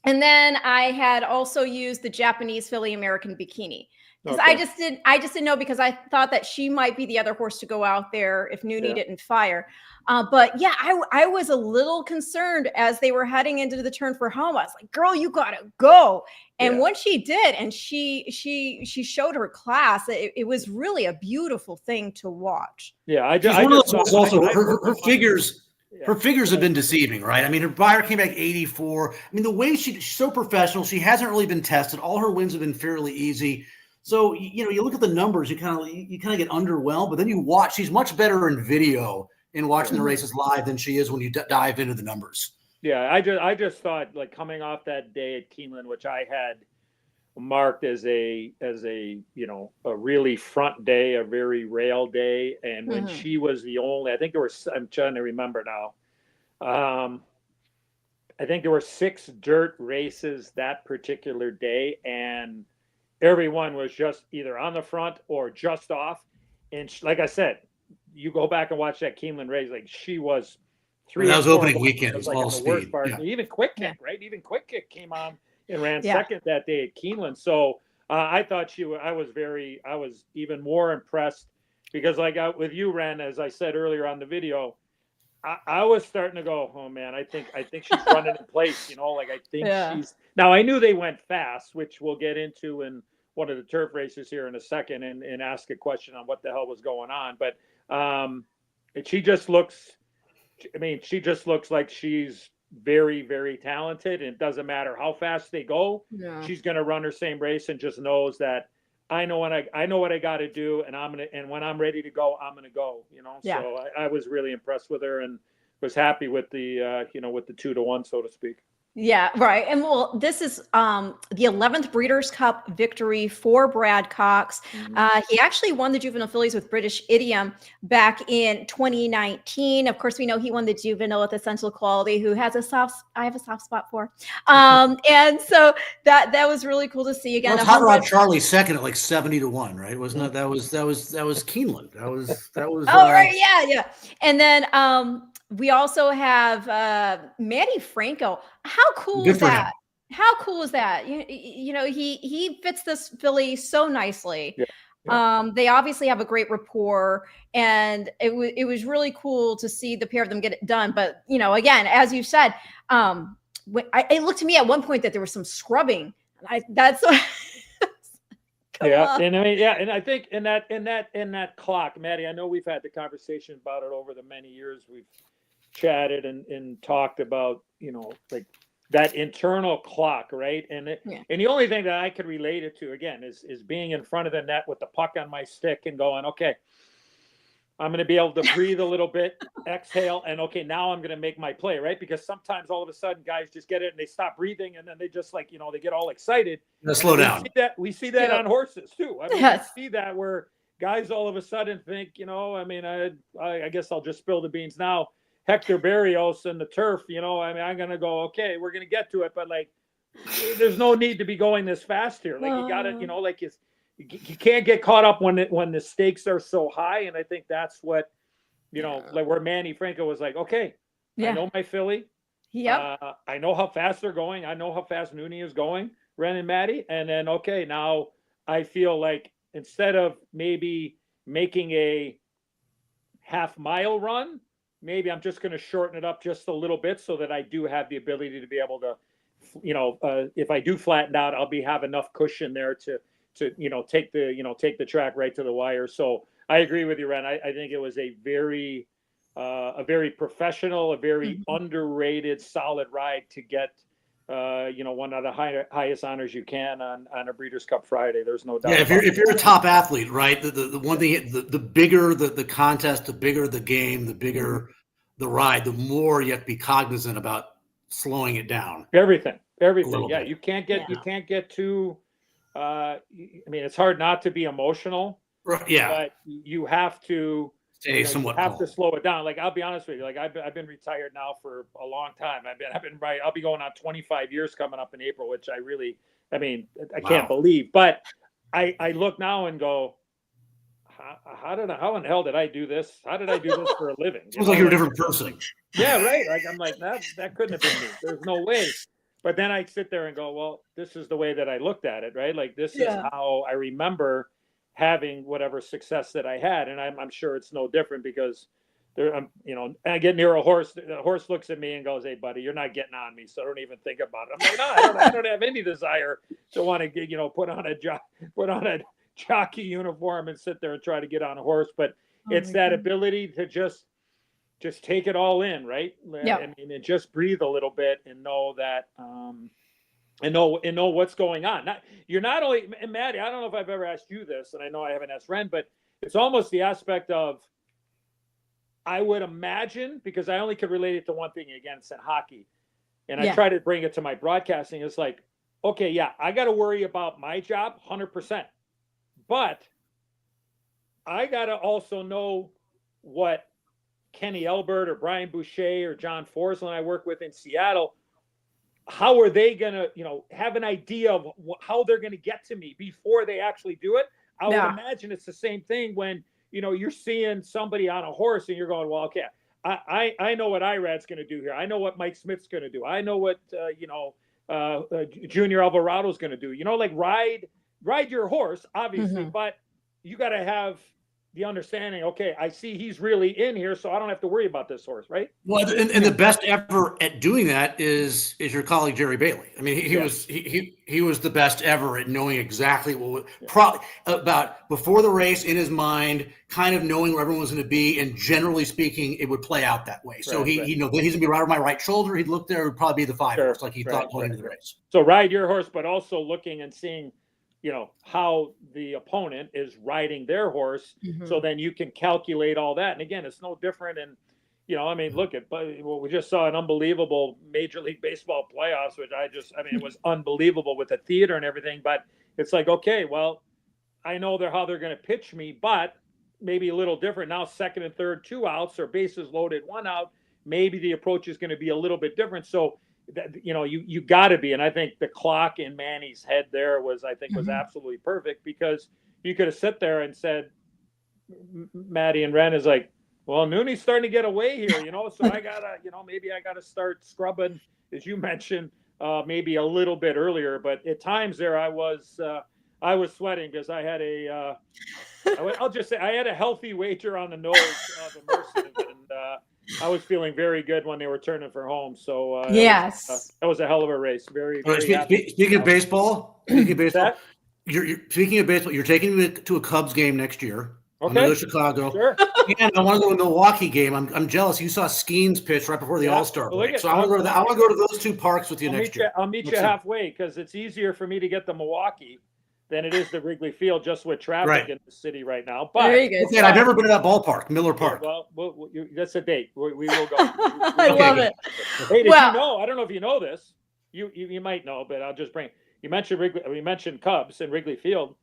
And then I had also used the Japanese filly American Bikini, because I just didn't know, because I thought that she might be the other horse to go out there if Nooney didn't fire. But yeah, I was a little concerned as they were heading into the turn for home. I was like, girl, you gotta go. And once she did, and she showed her class, it was really a beautiful thing to watch. Yeah, her figures. Her figures have been deceiving, right? I mean, her buyer came back 84. I mean, the way she's so professional, she hasn't really been tested. All her wins have been fairly easy. So, you look at the numbers, you kind of get underwhelmed, but then you watch. She's much better in video in watching the races live than she is when you dive into the numbers. Yeah, I just thought, like, coming off that day at Keeneland, which I had marked as a really front day, a very rail day, and when she was the only, I think there were, I'm trying to remember now, I think there were 6 dirt races that particular day, and everyone was just either on the front or just off. And like I said, you go back and watch that Keeneland race, like, she was that was opening weekend, it was all speed. Even Quick Kick, right? Even Quick Kick came on and ran second that day at Keeneland. So I thought I was even more impressed, because, like, with you, Ren, as I said earlier on the video, I was starting to go, oh man, I think she's running in place, like, I think she's, now I knew they went fast, which we'll get into in one of the turf races here in a second, and ask a question on what the hell was going on. But she just looks like she's very, very talented, and it doesn't matter how fast they go. She's going to run her same race, and just knows that I know what I got to do, and when I'm ready to go, I'm going to go, So I was really impressed with her, and was happy with the with the 2-1, so to speak. Yeah, right. And well, this is the 11th Breeders' Cup victory for Brad Cox. He actually won the Juvenile Fillies with British Idiom back in 2019. Of course, we know he won the Juvenile with Essential Quality, who has I have a soft spot for. And so that was really cool to see again. Well, Hot Rod Charlie second at like 70-1, right? Wasn't it? That was Keeneland. That was. Oh, right, yeah. And then we also have Manny Franco. How cool is that? How cool is that? He fits this filly so nicely. They obviously have a great rapport, and it was really cool to see the pair of them get it done. But again, as you said, it looked to me at one point that there was some scrubbing. That's and I think in that clock, Maddie, I know we've had the conversation about it over the many years we've chatted and talked about, like that internal clock, right? And and the only thing that I could relate it to, again, is being in front of the net with the puck on my stick and going, okay, I'm going to be able to breathe a little bit, exhale, and okay, now I'm going to make my play, right? Because sometimes all of a sudden guys just get it and they stop breathing, and then they just, like, they get all excited. Slow down. We see that on horses too. I mean, we see that where guys all of a sudden think, I guess I'll just spill the beans now. Hector Barrios and the turf, I'm going to go, okay, we're going to get to it, but, like, there's no need to be going this fast here. Like, you got to, you can't get caught up when the stakes are so high. And I think that's what, like where Manny Franco was like, okay, I know my filly. I know how fast they're going. I know how fast Nooney is going, Ren and Maddie. And then, okay, now I feel like instead of maybe making a half-mile run, maybe I'm just going to shorten it up just a little bit so that I do have the ability to be able to, if I do flatten out, I'll have enough cushion there to take the track right to the wire. So I agree with you, Ren. I think it was a very professional, a very underrated, solid ride to get, one of the highest honors you can on a Breeders' Cup Friday. There's no doubt. Yeah, if you're a top athlete, right? The one thing, the bigger the contest, the bigger the game, the bigger the ride, the more you have to be cognizant about slowing it down. Everything. Yeah, you can't get too. I mean, it's hard not to be emotional. Right, yeah, but you have to. Stay somewhat. You have to slow it down. Like, I'll be honest with you. Like, I've been retired now for a long time. I'll be going on 25 years coming up in April, which I can't believe. But I look now and go, how in the hell did I do this? How did I do this for a living? Sounds like you're a different person. Yeah, right. Like I'm like that couldn't have been me. There's no way. But then I sit there and go, well, this is the way that I looked at it, right? Like this is how I remember having whatever success that I had, and I'm sure it's no different because I get near a horse. The horse looks at me and goes, "Hey, buddy, you're not getting on me, so don't even think about it." I'm like, no, I don't have any desire to want to get, put on a jockey uniform and sit there and try to get on a horse. But it's that ability to just take it all in, right? Yeah. I mean, and just breathe a little bit and know that, and know what's going on. You're not only, and Maddie, I don't know if I've ever asked you this, and I know I haven't asked Ren, but it's almost the aspect of, I would imagine, because I only could relate it to one thing, again, it's in hockey. And I try to bring it to my broadcasting. It's like, okay, yeah, I got to worry about my job 100%. But I got to also know what Kenny Albert or Brian Boucher or John Forsland I work with in Seattle, how are they going to, have an idea of how they're going to get to me before they actually do it? I would imagine it's the same thing when, you're seeing somebody on a horse and you're going, well, okay, I know what Irad's going to do here. I know what Mike Smith's going to do. I know what, Junior Alvarado's going to do, like ride your horse, obviously, but you got to have the understanding, okay, I see he's really in here, so I don't have to worry about this horse, right? Well, and the best ever at doing that is your colleague Jerry Bailey. I mean, he was the best ever at knowing exactly what about before the race in his mind, kind of knowing where everyone was going to be, and generally speaking, it would play out that way. So he he's going to be right on my right shoulder. He'd look there, it would probably be the 5 horse, like he thought going into the race. So ride your horse, but also looking and seeing, how the opponent is riding their horse. So then you can calculate all that. And again, it's no different. And, look at, we just saw an unbelievable Major League Baseball playoffs, which it was unbelievable with the theater and everything. But it's like, okay, well, I know how they're going to pitch me, but maybe a little different. Now, second and third, 2 outs, or bases loaded, 1 out. Maybe the approach is going to be a little bit different. So, you got to be, and I think the clock in Manny's head there was absolutely perfect, because you could have sit there and said, Maddie and Ren is like, well, Nooney's starting to get away here, so I gotta, maybe I gotta start scrubbing, as you mentioned, maybe a little bit earlier. But at times there, I was sweating because I had I'll just say I had a healthy wager on the nose of immersive, and I was feeling very good when they were turning for home. So that was a hell of a race. Very speaking of baseball, you're taking me to a Cubs game next year. Okay. I'm going to go to Chicago. Sure. And I want to go to the Milwaukee game. I'm jealous. You saw Skeens pitch right before the All-Star break. So I want to go to those 2 parks with you next year. I'll meet you halfway, because it's easier for me to get to Milwaukee than it is to Wrigley Field, just with traffic in the city right now. But there you go. I've never been to that ballpark, Miller Park. Well, that's a date. We will go. I love it. Hey, did you know? I don't know if you know this. You might know, but I'll just bring. You mentioned Wrigley. We mentioned Cubs and Wrigley Field.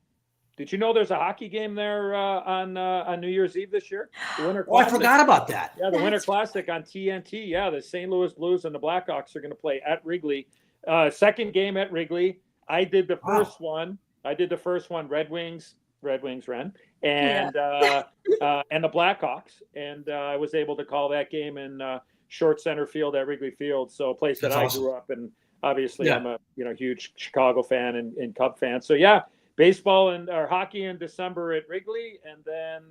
Did you know there's a hockey game there on New Year's Eve this year? The Winter Classic. I forgot about that. Yeah, the Winter Classic on TNT. Yeah, the St. Louis Blues and the Blackhawks are going to play at Wrigley. Second game at Wrigley. I did the first one. Red Wings, Ren, and the Blackhawks, and I was able to call that game in short center field at Wrigley Field, so a place that I grew up in. Obviously, I'm a huge Chicago fan and Cub fan. So baseball or hockey in December at Wrigley, and then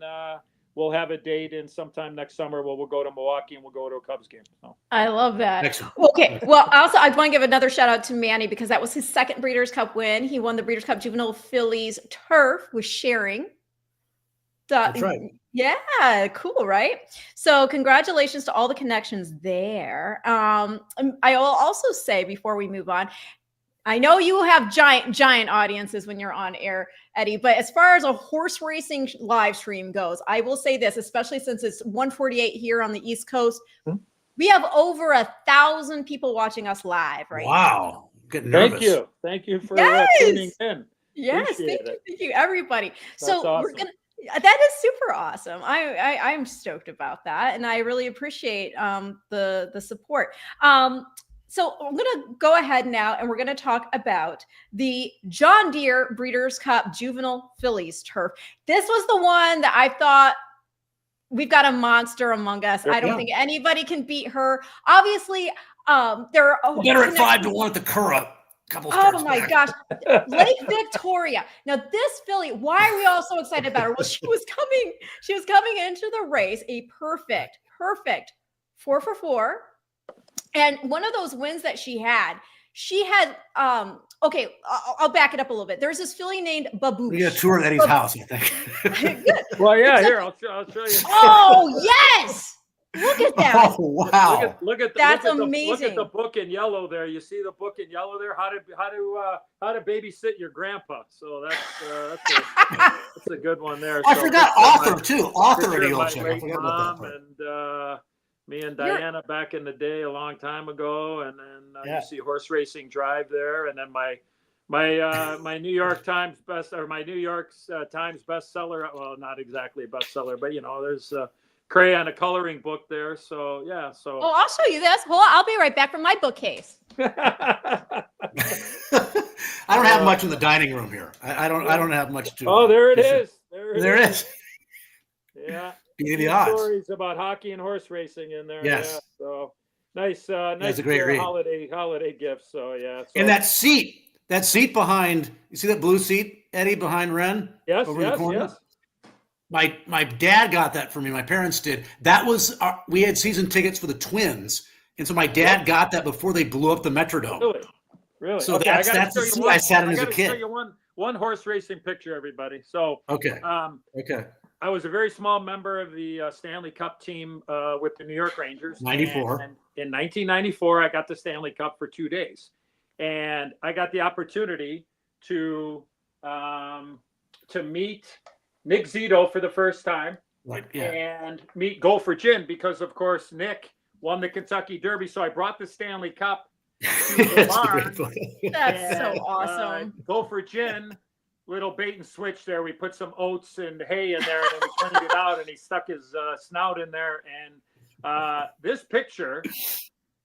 we'll have a date in sometime next summer where we'll go to Milwaukee and we'll go to a Cubs game. So. I love that. Excellent. Okay. Well, also, I want to give another shout out to Manny, because that was his second Breeders' Cup win. He won the Breeders' Cup Juvenile Fillies Turf with sharing. That's right. Yeah, cool, right? So congratulations to all the connections there. I will also say, before we move on, I know you have giant audiences when you're on air, Eddie, but as far as a horse racing live stream goes, I will say this, especially since it's 1:48 here on the East Coast, we have over 1,000 people watching us live right now. Wow. Getting nervous. Thank you for tuning in. Yes, thank you, everybody. That's awesome. That is super awesome. I'm stoked about that, and I really appreciate the support. So I'm going to go ahead now and we're going to talk about the John Deere Breeders' Cup Juvenile Fillies Turf. This was the one that I thought, we've got a monster among us. I don't think anybody can beat her. Obviously, there are better at 5-1 at the Curragh. Oh my gosh, Lake Victoria. Now this filly, why are we all so excited about her? Well, she was coming into the race a perfect 4-for-4. And one of those wins that she had, okay, I'll back it up a little bit. There's this filly named Baboosh. We got a tour at Eddie's house, I think. Good. Well, yeah, here, I'll show you. Oh, yes. Look at that. Oh, wow. Look at amazing. Look at the book in yellow there. You see the book in yellow there? How to babysit your grandpa. So that's a good one there. I forgot author too. Author EDDIE OLCZYK. I forgot about that part. And me and Diana back in the day, a long time ago, and then you see Horse Racing Drive there, and then my New York Times Times bestseller. Well, not exactly a bestseller, but there's crayon, a coloring book there. So yeah. So I'll show you this. Well, I'll be right back from my bookcase. I don't have much in the dining room here. I don't have much to. Oh, there it is. There it is. Yeah. The odds. Stories about hockey and horse racing in there. Yes. Yeah, so nice. That's a great read. Holiday gift. So yeah. So. And that seat behind, you see that blue seat, Eddie, behind Ren? Yes. Over in the corner? Yes. My dad got that for me. My parents did. That was we had season tickets for the Twins, and so my dad got that before they blew up the Metrodome. Really. So okay, that's the seat I sat in as a kid. Show you one horse racing picture, everybody. So okay. I was a very small member of the Stanley Cup team with the New York Rangers. 94. And in 1994, I got the Stanley Cup for 2 days, and I got the opportunity to meet Nick Zito for the first time, and meet Gopher Gin, because of course Nick won the Kentucky Derby. So I brought the Stanley Cup to the barn. That's so awesome. Gopher Gin, little bait and switch there. We put some oats and hay in there, and then we cleaned it out, and he stuck his snout in there. And this picture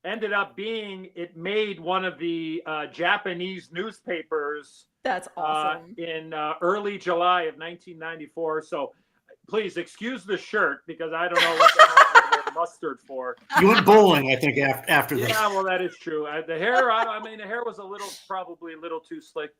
ended up it made one of the Japanese newspapers. That's awesome. In early July of 1994. So please excuse the shirt, because I don't know what the hell I mustard for. You went bowling, I think, after this. Yeah, well, that is true. The hair, the hair was probably a little too slick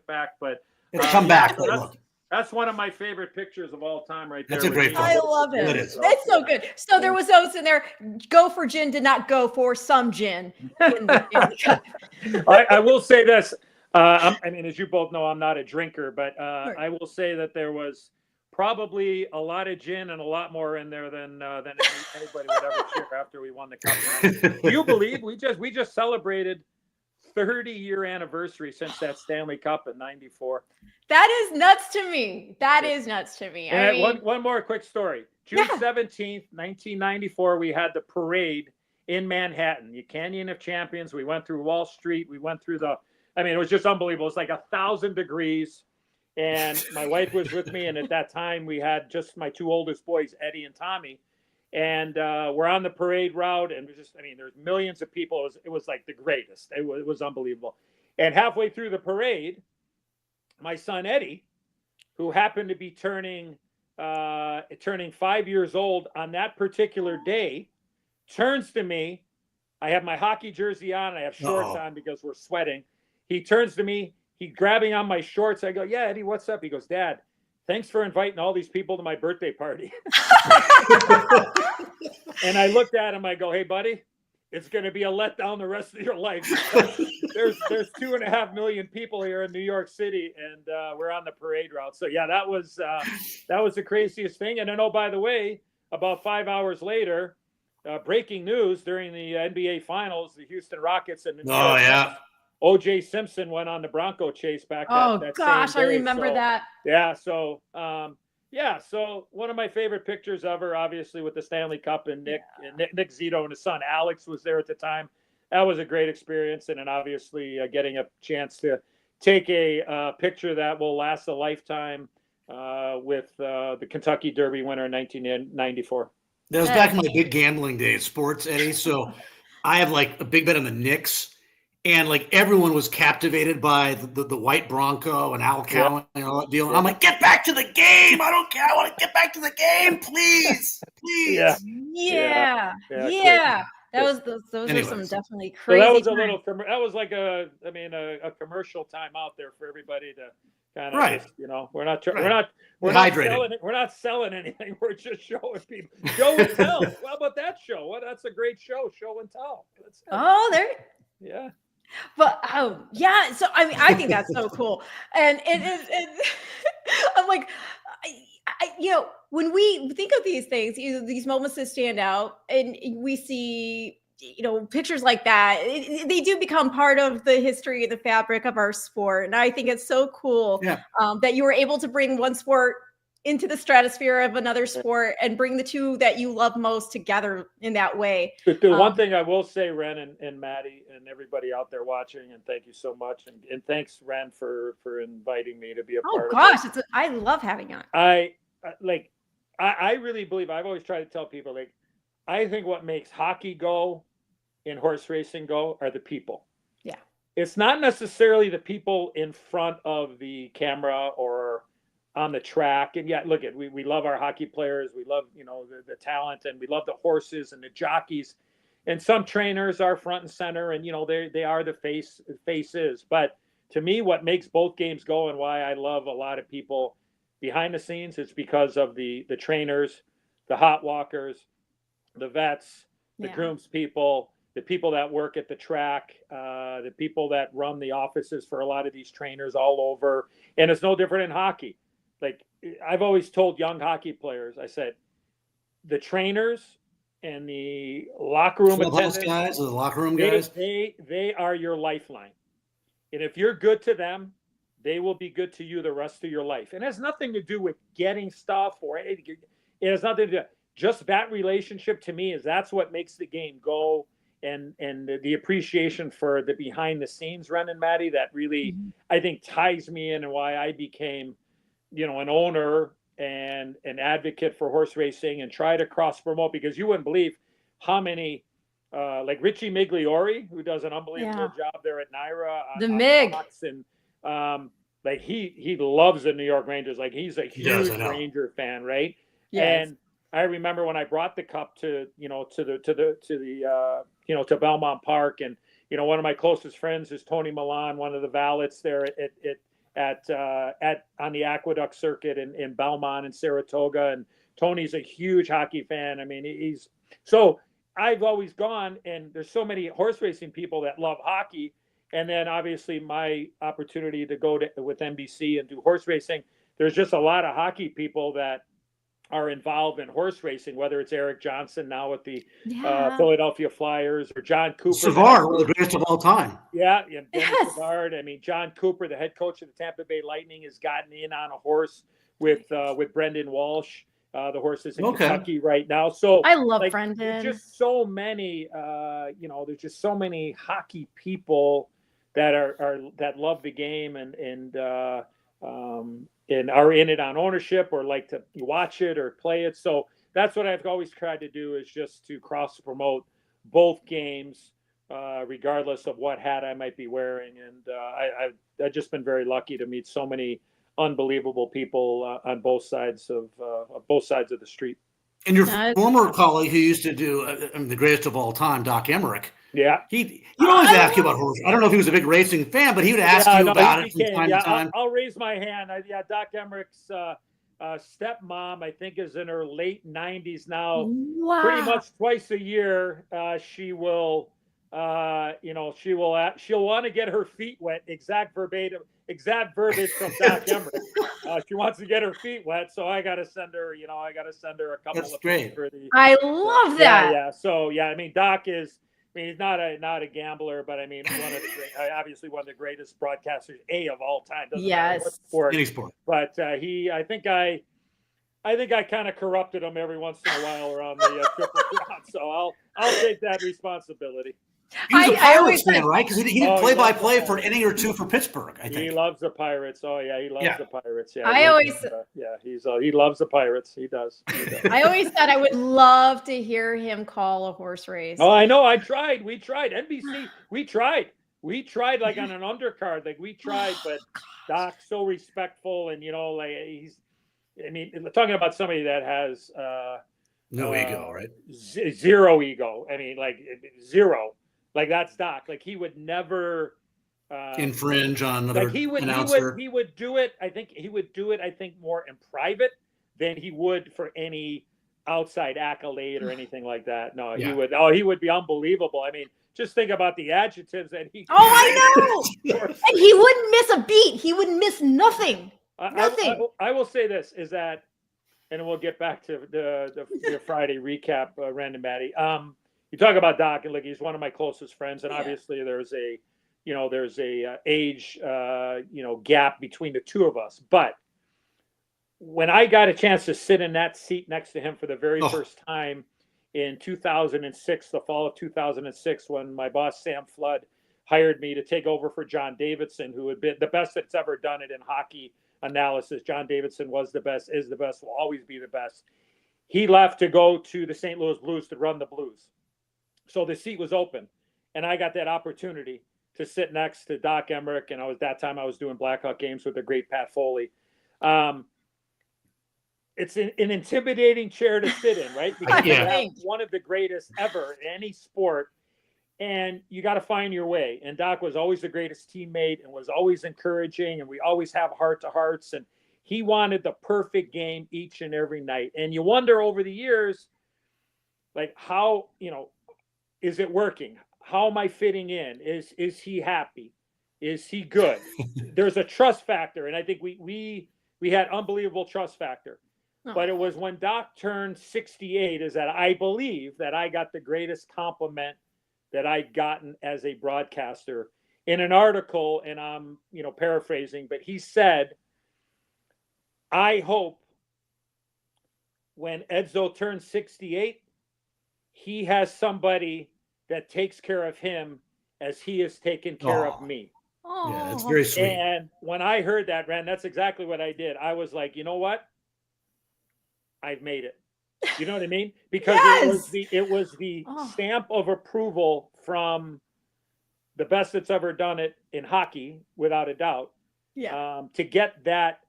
back, but it's come back. So that's one of my favorite pictures of all time, right there. That's a great photo. I love it. It's so good. So there was oats in there. Go for gin did not go for some gin. I will say this. As you both know, I'm not a drinker, but I will say that there was probably a lot of gin and a lot more in there than anybody would ever share after we won the cup. Do you believe we just celebrated 30-year anniversary since that Stanley Cup in '94? That is nuts to me. And one more quick story. June 17th, 1994, we had the parade in Manhattan, the Canyon of Champions. We went through Wall Street. We went through it was just unbelievable. It's like 1,000 degrees. And my wife was with me. And at that time, we had just my two oldest boys, Eddie and Tommy. And we're on the parade route. And there's millions of people. It was like the greatest. It was unbelievable. And halfway through the parade, my son, Eddie, who happened to be turning 5 years old on that particular day, turns to me. I have my hockey jersey on. I have shorts on because we're sweating. He turns to me, he's grabbing on my shorts. I go, "Yeah, Eddie, what's up?" He goes, "Dad, thanks for inviting all these people to my birthday party." And I looked at him, I go, "Hey, buddy, it's going to be a letdown the rest of your life. There's 2.5 million people here in New York City, and we're on the parade route." So yeah, that was the craziest thing. And then, oh, by the way, about 5 hours later, breaking news during the NBA Finals, the Houston Rockets and O.J. Simpson went on the Bronco chase back. That gosh, same day. I remember that. Yeah. So, so one of my favorite pictures of her, obviously, with the Stanley Cup and Nick Zito and his son Alex was there at the time. That was a great experience, and then obviously getting a chance to take a picture that will last a lifetime with the Kentucky Derby winner in 1994. That was back in my big gambling days, sports, Eddie. So I have like a big bet on the Knicks, and like everyone was captivated by the white Bronco and Al Cowan and all that deal. And I'm like, get back to the game. I don't care. I want to get back to the game, please. Please. Yeah. Those are some definitely crazy. So that was a little. That was like a commercial time out there for everybody to kind of just, we're not selling anything. We're just showing people. Show and tell. How about that show? Well, that's a great show. Show and tell. Yeah. But so I mean, I think that's so cool, and I'm like, when we think of these things, these moments that stand out, and we see, pictures like that, they do become part of the history, the fabric of our sport. And I think it's so cool that you were able to bring one sport into the stratosphere of another sport and bring the two that you love most together in that way. The one thing I will say, Ren and Maddie and everybody out there watching, and thank you so much. And thanks, Ren, for inviting me to be a part of it. I love having you on. I really believe, I've always tried to tell people, like, I think what makes hockey go and horse racing go are the people. Yeah. It's not necessarily the people in front of the camera or on the track. And look at, we love our hockey players. We love, the talent, and we love the horses and the jockeys. And some trainers are front and center, and, they are the faces. But to me, what makes both games go, and why I love a lot of people behind the scenes, it's because of the trainers, the hot walkers, the vets, the grooms people, the people that work at the track, the people that run the offices for a lot of these trainers all over. And it's no different in hockey. Like, I've always told young hockey players, I said, the trainers and the locker room attendants, guys, the locker room guys, they are your lifeline. And if you're good to them, they will be good to you the rest of your life. And it has nothing to do with getting stuff or anything. It has nothing to do. Just that relationship, to me, that's what makes the game go. And the appreciation for the behind the scenes, Ren and Maddie, that really, I think, ties me in, and why I became, an owner and an advocate for horse racing, and try to cross promote, because you wouldn't believe how many, like Richie Migliori, who does an unbelievable job there at NYRA, the Mig, and like he loves the New York Rangers. Like, he's a huge Ranger fan, right? Yes. And I remember when I brought the cup to Belmont Park, and one of my closest friends is Tony Milan, one of the valets there on the Aqueduct circuit in Belmont and Saratoga. And Tony's a huge hockey fan. I mean, so I've always gone, and there's so many horse racing people that love hockey. And then obviously my opportunity to go with NBC and do horse racing, there's just a lot of hockey people that are involved in horse racing, whether it's Eric Johnson now with the Philadelphia Flyers, or John Cooper. Savard, one of the greatest of all time. Savard. I mean, John Cooper, the head coach of the Tampa Bay Lightning, has gotten in on a horse with Brendan Walsh. The horse is in Kentucky right now. So I love Brendan. There's just so many, there's just so many hockey people that that love the game and are in it on ownership, or like to watch it or play it. So that's what I've always tried to do, is just to cross promote both games, regardless of what hat I might be wearing. And I've just been very lucky to meet so many unbelievable people on both sides of the street. And your former colleague who used to do the greatest of all time, Doc Emmerich. Yeah, he'd always ask you about horses. I don't know if he was a big racing fan, but he would ask you about it from time to time. I'll raise my hand. Doc Emmerich's stepmom, I think, is in her late 90s now. Wow. Pretty much twice a year, she will, she'll want to get her feet wet. Exact verbiage from Doc Emmerich. She wants to get her feet wet, so I got to send her. I got to send her a couple That's of. Great. For the, I love that. Yeah. So I mean, Doc is. I mean, he's not a gambler, but I mean, obviously one of the greatest broadcasters of all time. Doesn't matter what sport. Any sport. But I think I kind of corrupted him every once in a while around the Triple Crown. So I'll take that responsibility. He was a Pirates fan, said, right? Because he did play-by-play for an inning or two for Pittsburgh, I think. He loves the Pirates. Oh, yeah, he loves the Pirates. Yeah, he loves the Pirates. He does. I always said I would love to hear him call a horse race. Oh, I know. We tried. NBC, we tried. We tried like on an undercard. Like we tried, but Doc's so respectful and, like talking about somebody that has no ego, right? Zero ego. Like zero. Like that's Doc. Like he would never infringe on another announcer. He would do it. I think he would do it. I think more in private than he would for any outside accolade or anything like that. No, he would. Oh, he would be unbelievable. Just think about the adjectives that he. Oh, I know. And he wouldn't miss a beat. He would miss nothing. Nothing. I will say this is that, and we'll get back to the Friday recap, Ren and Maddie. You talk about Doc, and he's one of my closest friends, and obviously there's a age gap between the two of us. But when I got a chance to sit in that seat next to him for the very first time in 2006, the fall of 2006, when my boss Sam Flood hired me to take over for John Davidson, who had been the best that's ever done it in hockey analysis. John Davidson was the best, is the best, will always be the best. He left to go to the St. Louis Blues to run the Blues. So the seat was open, and I got that opportunity to sit next to Doc Emmerich, and I was doing Blackhawk games with the great Pat Foley. It's an intimidating chair to sit in, right? Because you have one of the greatest ever in any sport, and you got to find your way. And Doc was always the greatest teammate and was always encouraging, and we always have heart-to-hearts, and he wanted the perfect game each and every night. And you wonder over the years, like how, is it working? How am I fitting in? Is he happy? Is he good? There's a trust factor, and I think we had unbelievable trust factor. But it was when Doc turned 68 is that I believe that I got the greatest compliment that I'd gotten as a broadcaster in an article, and I'm paraphrasing, but he said, I hope when Edzo turns 68, he has somebody that takes care of him as he has taken care of me. Yeah, that's very sweet. And when I heard that, Ren, that's exactly what I did. I was like, you know what? I've made it. You know what I mean? Because it was the stamp of approval from the best that's ever done it in hockey, without a doubt. Yeah. To get that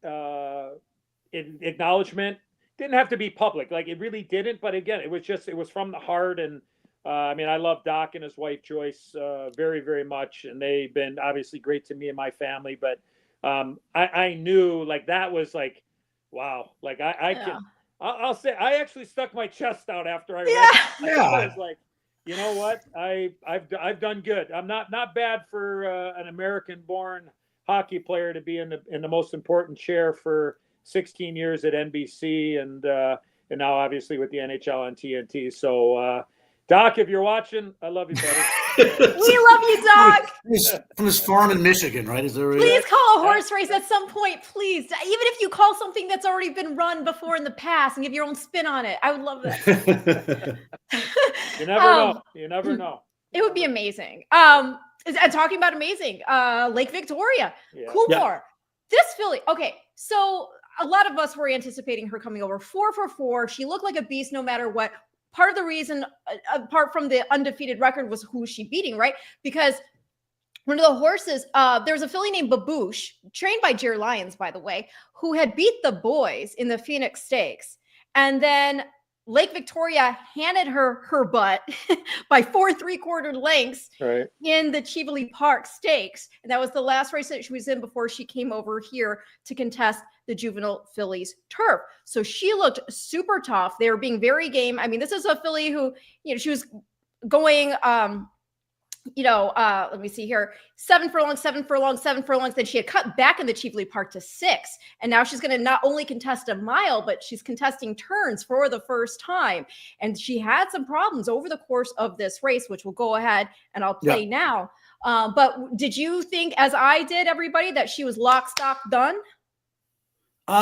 acknowledgement, didn't have to be public. Like it really didn't. But again, it was from the heart. And I love Doc and his wife Joyce very, very much, and they've been obviously great to me and my family. But I knew like that was like, wow. Like I'll say I actually stuck my chest out after I read it. I was like, you know what? I've done good. I'm not bad for an American-born hockey player to be in the most important chair for 16 years at NBC and now obviously with the NHL on TNT. So Doc, if you're watching, I love you, buddy. We love you, Doc. From his farm in Michigan, right? Please call a horse race at some point, please. Even if you call something that's already been run before in the past and give your own spin on it. I would love that. You never know. You never know. It would be amazing. And talking about amazing, Lake Victoria, Coolmore. This filly, okay, so a lot of us were anticipating her coming over 4 for 4. She looked like a beast no matter what. Part of the reason, apart from the undefeated record, was who she beating, right? Because one of the horses, there's a filly named Babouche, trained by Jerry Lyons, by the way, who had beat the boys in the Phoenix Stakes. And then Lake Victoria handed her butt by 4 3/4 lengths in the Cheveley Park Stakes. And that was the last race that she was in before she came over here to contest the Juvenile Fillies Turf. So she looked super tough. They were being very game. This is a filly who, she was going, let me see here, 7 furlongs, 7 furlongs, 7 furlongs. Then she had cut back in the Cheveley Park to 6. And now she's going to not only contest a mile, but she's contesting turns for the first time. And she had some problems over the course of this race, which we'll go ahead and I'll play now. But did you think, as I did, everybody, that she was lock, stock, done? She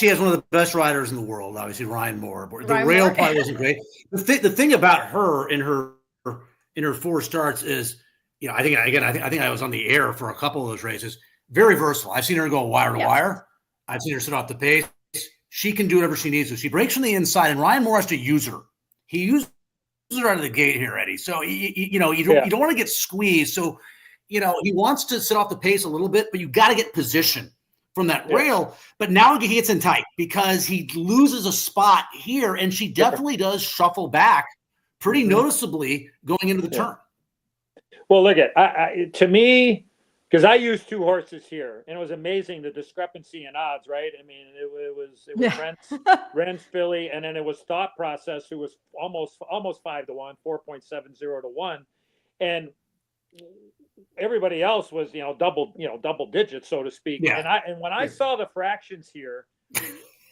has one of the best riders in the world, obviously, Ryan Moore. The rail part wasn't great. The thing about her in her in her 4 starts is, I think I was on the air for a couple of those races. Very versatile. I've seen her go wire to wire. I've seen her sit off the pace. She can do whatever she needs to. She breaks from the inside, and Ryan Moore has to use her. He uses her out of the gate here, Eddie. So you don't want to get squeezed. So he wants to sit off the pace a little bit, but you got to get position from that rail. But now he gets in tight because he loses a spot here, and she definitely does shuffle back pretty noticeably going into the turn. Well, look at to me, because I used 2 horses here, and it was amazing the discrepancy in odds, right? I mean, it was Ren's filly, and then it was Thought Process, who was almost 5 to 1, 4.70 to 1, and everybody else was double digits, so to speak. Yeah. And when I saw the fractions here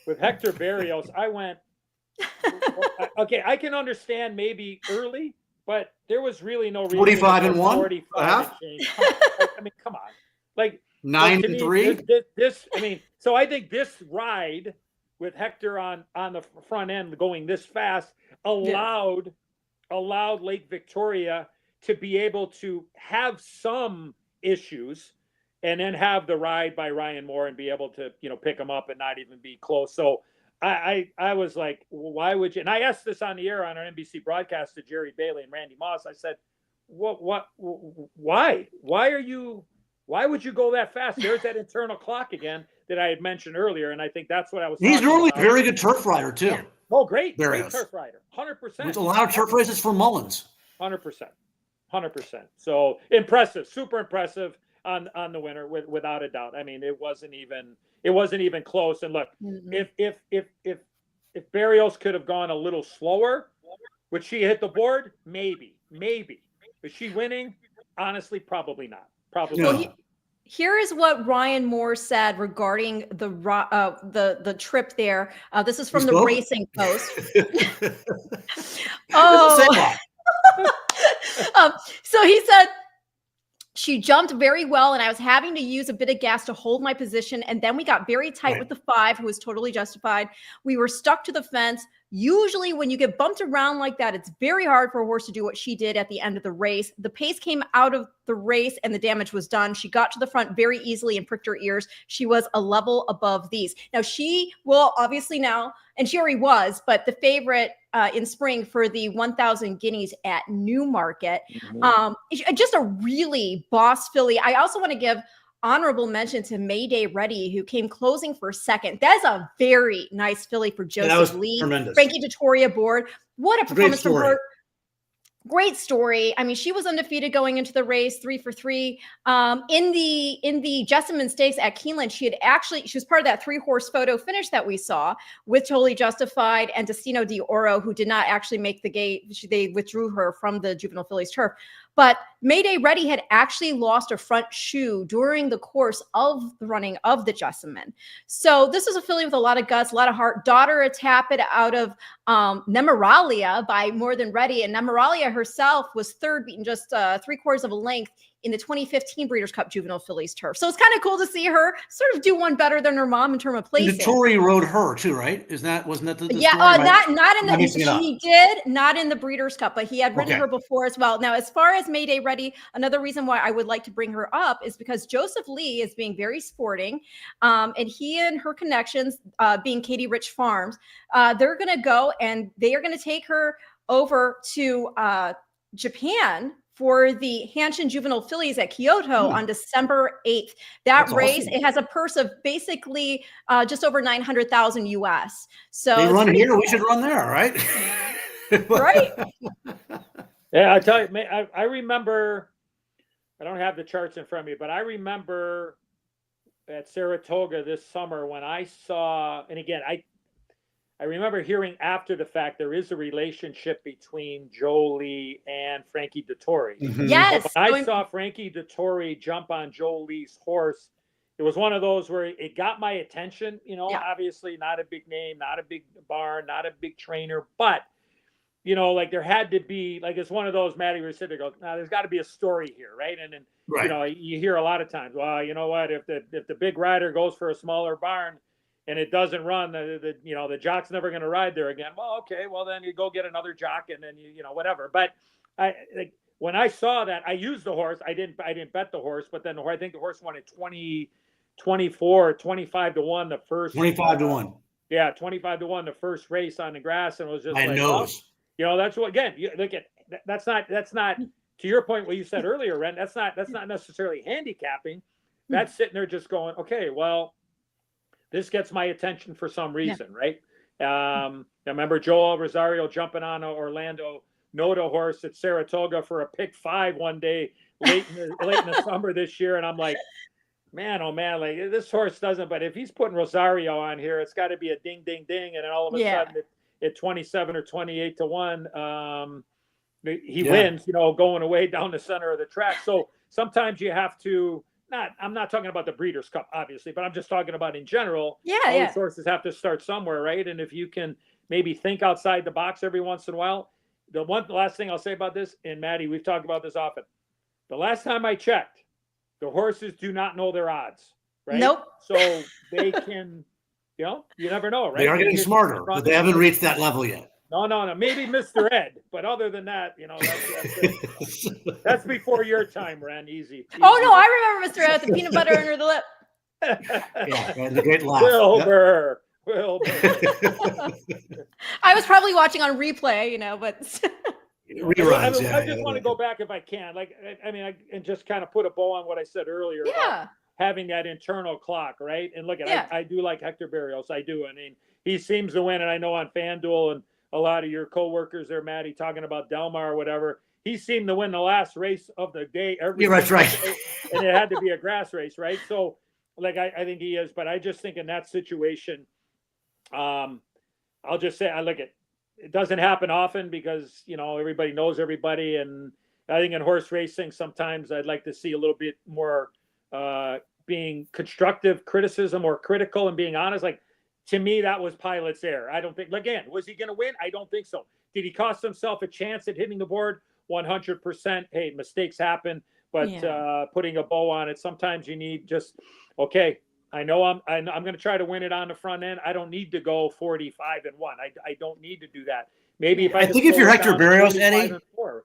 with Hector Berrios, I went, okay, I can understand maybe early, but there was really no reason. 45 and 1. 45 and change. I mean, come on, like 9 and 3. So I think this ride with Hector on the front end going this fast allowed Lake Victoria to be able to have some issues and then have the ride by Ryan Moore and be able to, pick him up and not even be close. So I was like, why would you? And I asked this on the air on our NBC broadcast to Jerry Bailey and Randy Moss. I said, why would you go that fast? There's that internal clock again that I had mentioned earlier. And I think that's what I was He's normally a very good turf rider too. Yeah. Oh, great turf rider. 100%. There's a lot of turf races for Mullins. 100%. So impressive, super impressive on the winner without a doubt. I mean, it wasn't even close. And look, if Berrios could have gone a little slower, would she hit the board? Maybe. Is she winning? Honestly, probably not. Probably not. Here is what Ryan Moore said regarding the trip there. This is from the Racing Post. So he said, she jumped very well, and I was having to use a bit of gas to hold my position. And then we got very tight with the 5, who was totally justified. We were stuck to the fence. Usually when you get bumped around like that, it's very hard for a horse to do what she did at the end of the race. The pace came out of the race and the damage was done. She got to the front very easily and pricked her ears. She was a level above these. Now she will obviously now, and she already was, but the favorite in spring for the 1,000 guineas at Newmarket. Just a really boss filly. I also want to give honorable mention to Mayday Ready, who came closing for second. That's a very nice filly for Joseph Lee. Tremendous. Frankie Dettori aboard. What a performance from her. Great story. I mean, she was undefeated going into the race, 3 for 3. In the Jessamine Stakes at Keeneland, she was part of that 3-horse photo finish that we saw with Totally Justified and Destino d'Oro, who did not actually make the gate. They withdrew her from the Juvenile Fillies Turf. But Mayday Ready had actually lost a front shoe during the course of the running of the Jessamine. So this is a filly with a lot of guts, a lot of heart. Daughter a tappet out of Nemeralia by More Than Ready. And Nemeralia herself was third, beaten just 3/4 of a length in the 2015 Breeders' Cup Juvenile Fillies Turf. So it's kind of cool to see her sort of do one better than her mom in terms of placing. Dettori rode her too, right? Wasn't that the story? Not in the Breeders' Cup, but he had ridden her before as well. Now, as far as Mayday Ready, another reason why I would like to bring her up is because Joseph Lee is being very sporting, and he and her connections, being Katie Rich Farms, they're going to go and they are going to take her over to Japan for the Hanshin Juvenile Fillies at Kyoto on December 8th. That's race, awesome. It has a purse of basically just over $900,000 US. So they run here, we should run there, right? Right. Yeah, I tell you, I remember, I don't have the charts in front of me, but I remember at Saratoga this summer when I saw, and again, I remember hearing after the fact there is a relationship between Jolie and Frankie Dettori. Yes. When I saw Frankie Dettori jump on Jolie's horse, it was one of those where it got my attention. Obviously not a big name, not a big barn, not a big trainer, but like there had to be, like, it's one of those, Matty, where you sit there, go, now there's got to be a story here, right? And then you hear a lot of times, well, you know what, if the big rider goes for a smaller barn and it doesn't run, the jock's never going to ride there again. Well, okay, well then you go get another jock and then you whatever. But when I saw that, I used the horse. I didn't bet the horse, but then I think the horse won at 24, 25 to 1 the first. 25 to 1. Yeah, 25 to 1 the first race on the grass, and it was just I know. Well, that's what, again, you look at, that's not to your point what you said earlier, Ren. That's not necessarily handicapping. That's sitting there just going, okay, well, this gets my attention for some reason, right? I remember Joel Rosario jumping on an Orlando Noda horse at Saratoga for a pick 5 one day late in the summer this year, and I'm like, man, oh man, like this horse doesn't. But if he's putting Rosario on here, it's got to be a ding, ding, ding, and then all of a sudden at 27 or 28 to 1, he wins. Going away down the center of the track. So sometimes you have to. I'm not talking about the Breeders' Cup, obviously, but I'm just talking about in general. All these horses have to start somewhere, right? And if you can maybe think outside the box every once in a while. The last thing I'll say about this, and Maddie, we've talked about this often. The last time I checked, the horses do not know their odds, right? Nope. So they can, you never know, right? They are getting smarter, but they haven't reached that level yet. No. Maybe Mr. Ed, but other than that, that's before your time, Ren. Easy. Oh no, I remember Mr. Ed with the peanut butter under the lip. And the great laugh. Wilbur. I was probably watching on replay, but reruns. I just want to go back if I can. And just kind of put a bow on what I said earlier. About having that internal clock, right? And look at, I do like Hector Berrios. I do. I mean, he seems to win, and I know on FanDuel and a lot of your coworkers there, Maddie, talking about Delmar or whatever. He seemed to win the last race of the day. That's right. And it had to be a grass race, right? So, I think he is, but I just think in that situation. I'll just say, it doesn't happen often because, everybody knows everybody. And I think in horse racing, sometimes I'd like to see a little bit more, being constructive criticism or critical and being honest. To me, that was Pilot's error. I don't think, again, was he going to win? I don't think so. Did he cost himself a chance at hitting the board? 100%. Hey, mistakes happen, but, putting a bow on it, sometimes you need just, okay, I know I'm going to try to win it on the front end. I don't need to go 45-1. I don't need to do that. Maybe if I think if you're Hector Berrios, Eddie,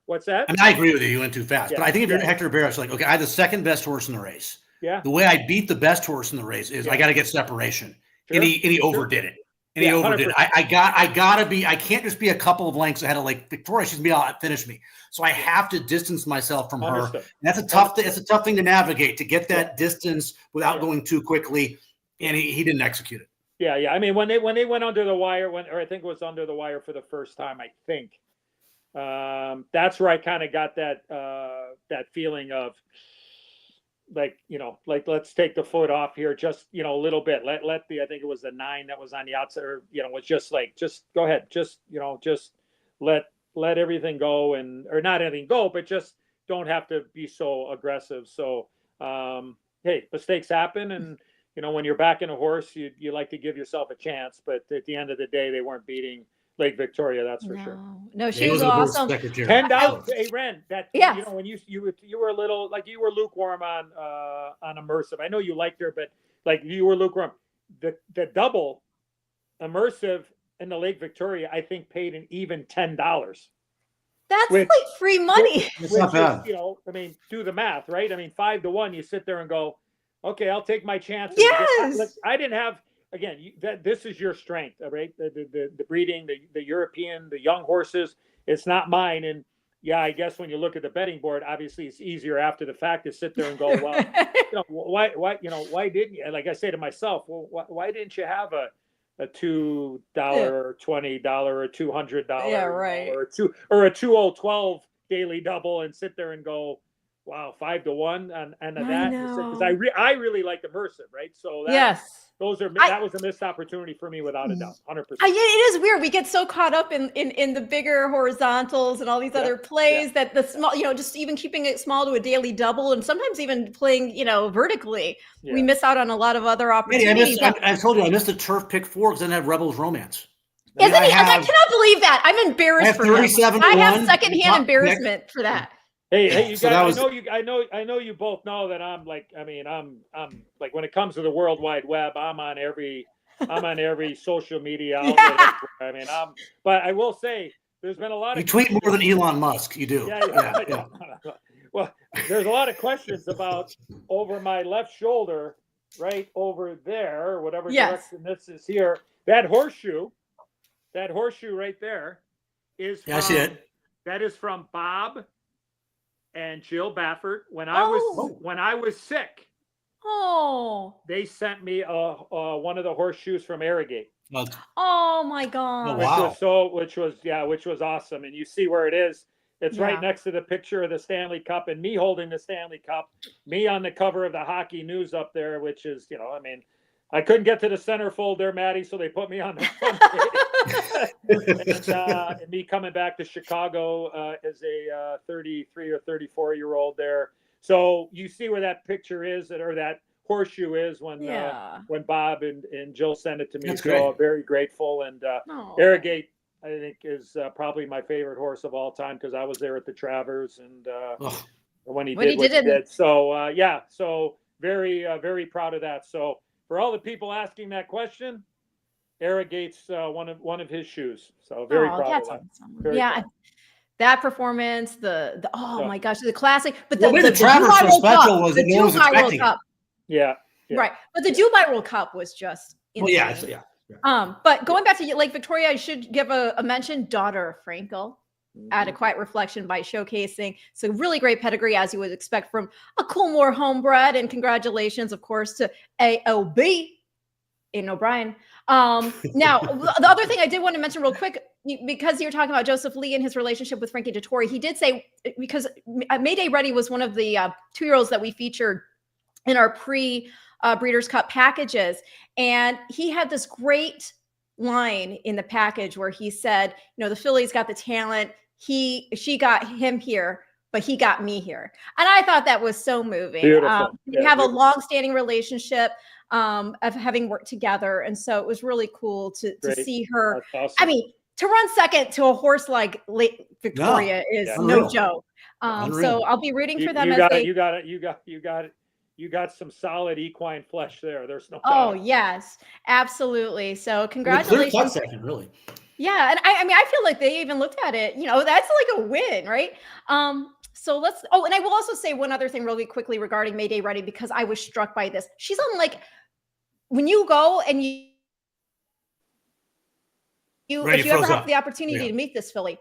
what's that? I agree with you. You went too fast, but I think if you're Hector Berrios, okay, I had the second best horse in the race. Yeah. The way I beat the best horse in the race is I got to get separation, and he overdid it. And he overdid it. I gotta be. I can't just be a couple of lengths ahead of Victoria. She's gonna be able to finish me. So I have to distance myself from her. And that's a tough. It's a tough thing to navigate, to get that distance without going too quickly. And he didn't execute it. Yeah. I mean, when they went under the wire, or I think it was under the wire for the first time. I think that's where I kind of got that feeling of. Let's take the foot off here, just, a little bit. Let I think it was the 9 that was on the outside, or, was just go ahead. Just let everything go or not anything go, but just don't have to be so aggressive. So, hey, mistakes happen. And, when you're backing a horse, you like to give yourself a chance, but at the end of the day, they weren't beating Lake Victoria, that's for sure. No, she was awesome. $10. Hey, Ren, when you were a little, you were lukewarm on Immersive. I know you liked her, but you were lukewarm. The double Immersive in the Lake Victoria, I think, paid an even $10. That's free money. It's not bad. Do the math, right? 5 to 1, you sit there and go, okay, I'll take my chances. Yes. I didn't have. Again, this is your strength, right? The breeding, the European, the young horses. It's not mine. And I guess when you look at the betting board, obviously it's easier after the fact to sit there and go, well, why didn't you? Like I say to myself, well, why didn't you have a $2 or $20 or $200, or a 2012 daily double and sit there and go, wow, 5 to 1 and that, because I really like Immersive, right? So that was a missed opportunity for me without a doubt, 100%. It is weird. We get so caught up in the bigger horizontals and all these other plays that the small, just even keeping it small to a daily double, and sometimes even playing, vertically, we miss out on a lot of other opportunities. I told you I missed the turf pick 4 because I didn't have Rebels Romance. I cannot believe that. I'm embarrassed for him. I have secondhand embarrassment for that. Hey, you guys! I know you both know that I'm I'm when it comes to the World Wide Web, I'm on every social media outlet. But I will say there's been a lot You of tweet more than Elon Musk. You do. Yeah. Well, there's a lot of questions about over my left shoulder, right over there, or whatever direction this is here. That horseshoe right there is from, I see it. That is from Bob and Jill Baffert. When I was sick, they sent me one of the horseshoes from Arrogate. Oh my God! Which was awesome. And you see where it is. It's right next to the picture of the Stanley Cup and me holding the Stanley Cup, me on the cover of the Hockey News up there, which is, I couldn't get to the centerfold there, Maddie, so they put me on the front page. and me coming back to Chicago as a 33 or 34-year-old there. So you see where that picture is, or that horseshoe is when Bob and Jill sent it to me. That's so great. Very grateful. And Arrogate, I think, is probably my favorite horse of all time because I was there at the Travers and when he did what he did. So so very very proud of that. So for all the people asking that question, Arrogate's one of his shoes. So very proud of that. Awesome. Proud. That performance, my gosh, the classic. But the Travers so special was the Dubai World Cup. Yeah. Right, but the Dubai World Cup was just insane. But going back to Lake Victoria, I should give a mention. Daughter of Frankel, at A Quiet Reflection by showcasing. So really great pedigree, as you would expect from a Coolmore homebred. And congratulations, of course, to AOB, Aidan O'Brien. Now, the other thing I did want to mention real quick, because you're talking about Joseph Lee and his relationship with Frankie Dettori, he did say, because Mayday Ready was one of the 2-year-olds that we featured in our Breeders' Cup packages. And he had this great line in the package where he said, the Phillies got the talent. She got him here, but he got me here. And I thought that was so moving. We have a long-standing relationship of having worked together. And so it was really cool to see her. Awesome. I mean, to run second to a horse like Lake Victoria is no joke. So I'll be rooting for them. You got some solid equine flesh there. There's no doubt. Oh, yes, absolutely. So congratulations. Clear cut second, really. Yeah. And I mean, I feel like they even looked at it, that's like a win, right? So let's, and I will also say one other thing really quickly regarding Mayday Ready, because I was struck by this. She's on, like, when you go and if you ever have the opportunity to meet this filly,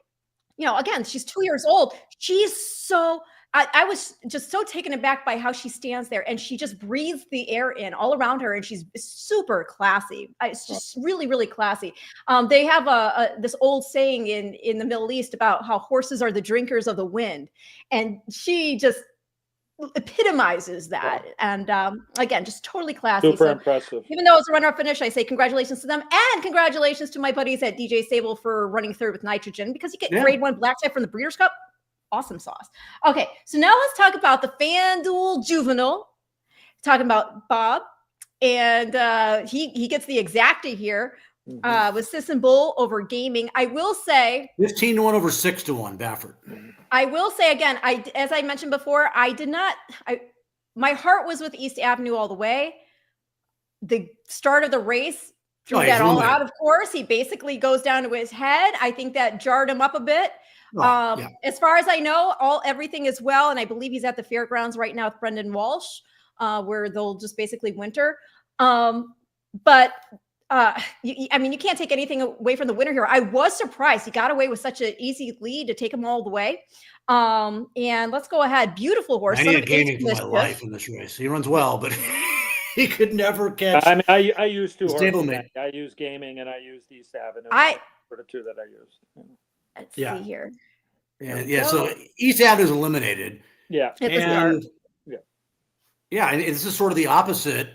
again, she's 2 years old. She's so, I was just so taken aback by how she stands there and she just breathes the air in all around her. And she's super classy. It's just really, really classy. They have this old saying in the Middle East about how horses are the drinkers of the wind. And she just epitomizes that. And again, just totally classy. Super impressive. Even though it's a runner-up finish, I say congratulations to them. And congratulations to my buddies at DJ Stable for running third with nitrogen, because you get grade 1 black type from the Breeders' Cup. Awesome sauce. Okay, so now let's talk about the FanDuel Juvenile. Talking about Bob, and he gets the exacta here with Sisson Bull over Gaming. I will say 15-1 over 6-1, Baffert. I will say again, as I mentioned before, my heart was with East Avenue all the way. The start of the race threw that all out. Of course, he basically goes down to his head. I think that jarred him up a bit. As far as I know, everything is well, and I believe he's at the fairgrounds right now with Brendan Walsh, where they'll just basically winter. But I mean, you can't take anything away from the winner here. I was surprised he got away with such an easy lead to take him all the way. And let's go ahead. Beautiful horse. I need Gaming for my life in this race. He runs well, but he could never catch. I mean, I used two horses. I used Gaming and I used East Avenue. For the two that I used. Let's see here. Yeah. So East Avenue is eliminated. Yeah. And this is sort of the opposite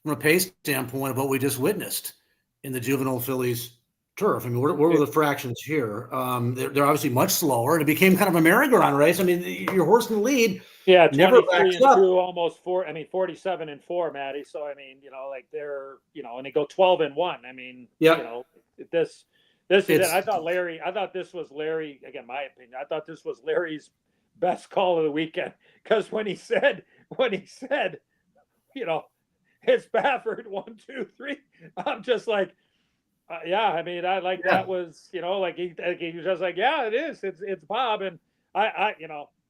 from a pace standpoint of what we just witnessed in the Juvenile Fillies Turf. I mean, what were the fractions here? They're obviously much slower, and it became kind of a merry-go-round race. I mean, your horse in the lead. Yeah, 23-2, almost 4. I mean, 47-4, Maddie. So I mean, like they're, and they go 12-1. I mean, this is it. I thought this was Larry. Again, my opinion. I thought this was Larry's best call of the weekend, because when he said, it's Baffert 1, 2, 3. I'm just like, Yeah, I mean, that was, like he was just like, yeah, it is. It's Bob. And I,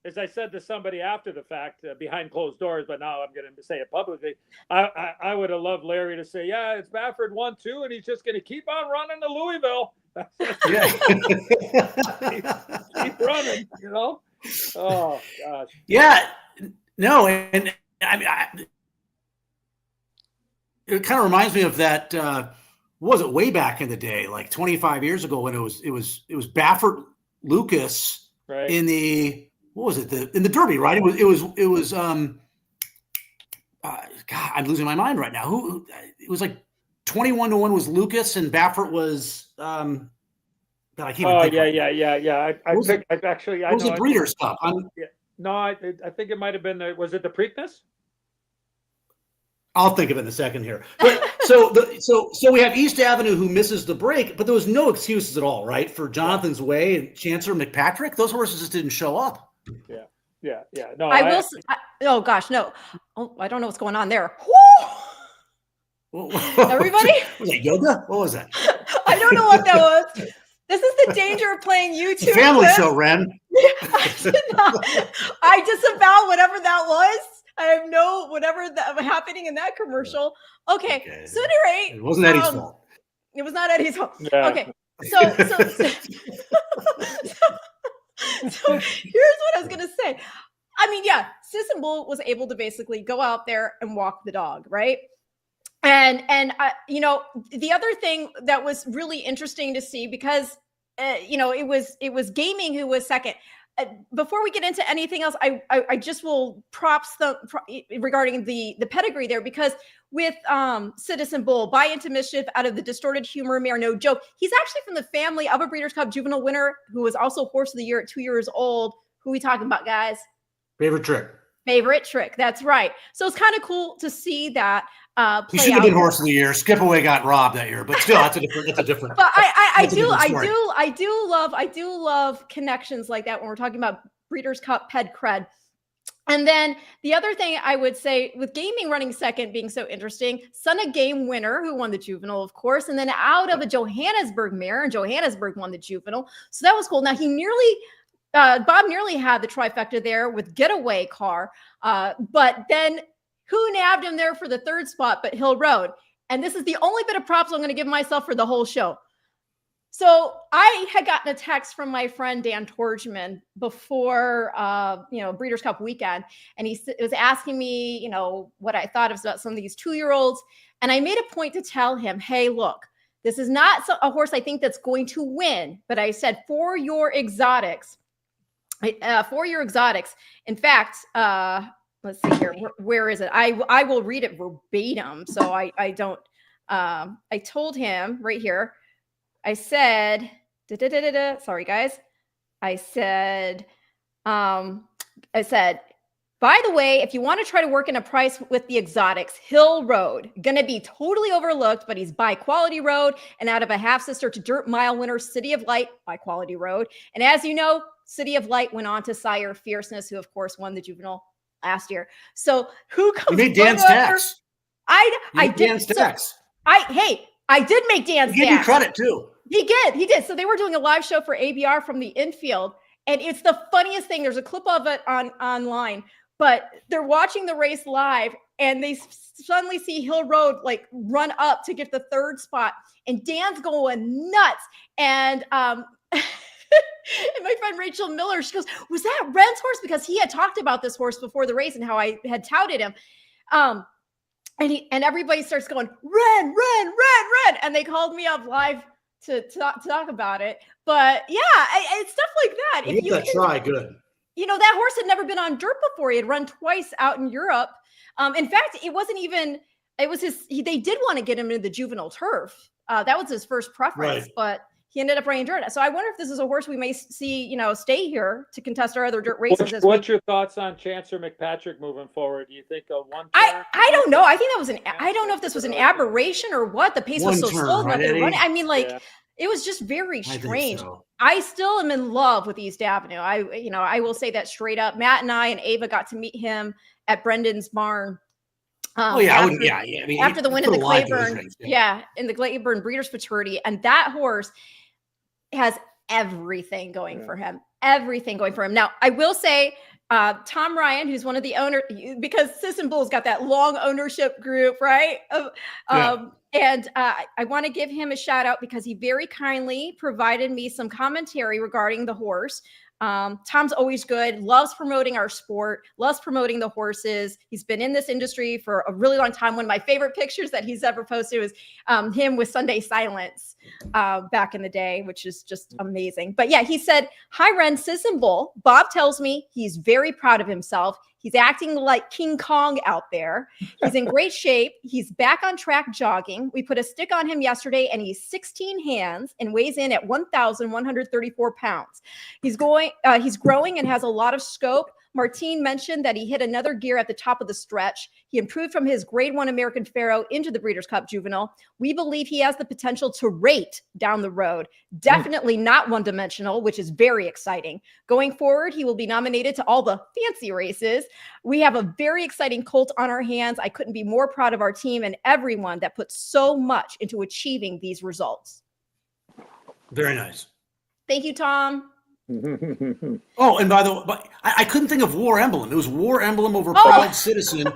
as I said to somebody after the fact, behind closed doors, but now I'm going to say it publicly. I would have loved Larry to say, yeah, it's Baffert 1-2, and he's just going to keep on running to Louisville. Keep running, Oh gosh. Yeah. No, and I mean, it kind of reminds me of that. What was it, way back in the day, like 25 years ago, when it was Baffert Lucas in the, what was it, in the Derby, right? It was God, I'm losing my mind right now. It was like 21-1 was Lucas, and Baffert was God, I can't even think. Yeah. I was the Breeders' Cup. No, I think it might have been was it the Preakness? I'll think of it in a second here. But so we have East Avenue, who misses the break, but there was no excuses at all, right? For Jonathan's Way and Chancer McPatrick, those horses just didn't show up. Yeah. No, oh gosh, no. Oh, I don't know what's going on there. Everybody? Was that yoga? What was that? I don't know what that was. This is the danger of playing YouTube. The family show, Ren. I disavow whatever that was. I have no whatever that happening in that commercial. Okay. So at any rate, it wasn't Eddie's fault. It was not Eddie's fault. Yeah. Okay. So here's what I was gonna say. I mean, yeah, Citizen Bull was able to basically go out there and walk the dog, right? And the other thing that was really interesting to see, because it was Gaming who was second. Before we get into anything else, I just will props regarding the pedigree there, because with Citizen Bull, Buy Into Mischief out of the Distorted Humor Mare No Joke, he's actually from the family of a Breeders' Cup juvenile winner who was also Horse of the Year at 2 years old. Who are we talking about, guys? Favorite Trick. That's right. So it's kind of cool to see that. He should have been Horse of the Year. Skip Away got robbed that year, but still, that's a different. But I do love connections like that when we're talking about Breeders' Cup ped cred. And then the other thing I would say, with Gaming running second being so interesting, Son of Game winner, who won the juvenile, of course, and then out of a Johannesburg mare, and Johannesburg won the juvenile. So that was cool. Now Bob nearly had the trifecta there with Getaway Car, but then who nabbed him there for the third spot but Hill Road? And this is the only bit of props I'm going to give myself for the whole show. So I had gotten a text from my friend Dan Torgman before, Breeders' Cup weekend, and he was asking me, what I thought about some of these 2-year-olds. And I made a point to tell him, hey, look, this is not a horse I think that's going to win, but I said for your exotics. In fact, let's see here. Where is it? I will read it verbatim. So I don't. I told him right here. I said, sorry guys. I said, by the way, if you want to try to work in a price with the exotics, Hill Road, gonna be totally overlooked, but he's by Quality Road, and out of a half sister to Dirt Mile winner, City of Light by Quality Road. And as you know, City of Light went on to sire Fierceness, who of course won the juvenile last year. So who comes? You made Dan's tax. I did. Dan's tax. I did make Dan's tax. Give you credit too. He did. So they were doing a live show for ABR from the infield, and it's the funniest thing. There's a clip of it online, but they're watching the race live, and they suddenly see Hill Road like run up to get the third spot, and Dan's going nuts. And and my friend Rachel Miller, she goes, was that Ren's horse? Because he had talked about this horse before the race and how I had touted him. And everybody starts going, Ren. And they called me up live to talk about it. But yeah, it's stuff like that. If you try, good. That horse had never been on dirt before. He had run twice out in Europe. In fact, they did want to get him into the juvenile turf. That was his first preference, right. But he ended up running dirt. So I wonder if this is a horse we may see, stay here to contest our other dirt races. What's your thoughts on Chancer McPatrick moving forward? Do you think a one? I don't know. I think that was I don't know if this was an aberration or what. The pace was so slow. Right, I mean, it was just very strange. I still am in love with East Avenue. I will say that straight up. Matt and I and Ava got to meet him at Brendan's barn After the win in the Clayburn, in the Clayburn Breeders' Futurity, and that horse has everything going for him. Everything going for him. Now, I will say, Tom Ryan, who's one of the owners, because Sisson Bull's got that long ownership group, right? And I want to give him a shout out because he very kindly provided me some commentary regarding the horse. Tom's always good, loves promoting our sport, loves promoting the horses. He's been in this industry for a really long time. One of my favorite pictures that he's ever posted was him with Sunday Silence back in the day, which is just amazing. But yeah, he said, "Hi, Ren, Sisson Bull. Bob tells me he's very proud of himself. He's acting like King Kong out there. He's in great shape. He's back on track jogging. We put a stick on him yesterday, and he's 16 hands and weighs in at 1,134 pounds. He's growing and has a lot of scope. Martine mentioned that he hit another gear at the top of the stretch. He improved from his grade 1 American Pharaoh into the Breeders' Cup Juvenile. We believe he has the potential to rate down the road. Definitely not one-dimensional, which is very exciting. Going forward, he will be nominated to all the fancy races. We have a very exciting colt on our hands. I couldn't be more proud of our team and everyone that put so much into achieving these results." Very nice. Thank you, Tom. Oh, and by the way, I couldn't think of War Emblem. It was War Emblem over Proud Citizen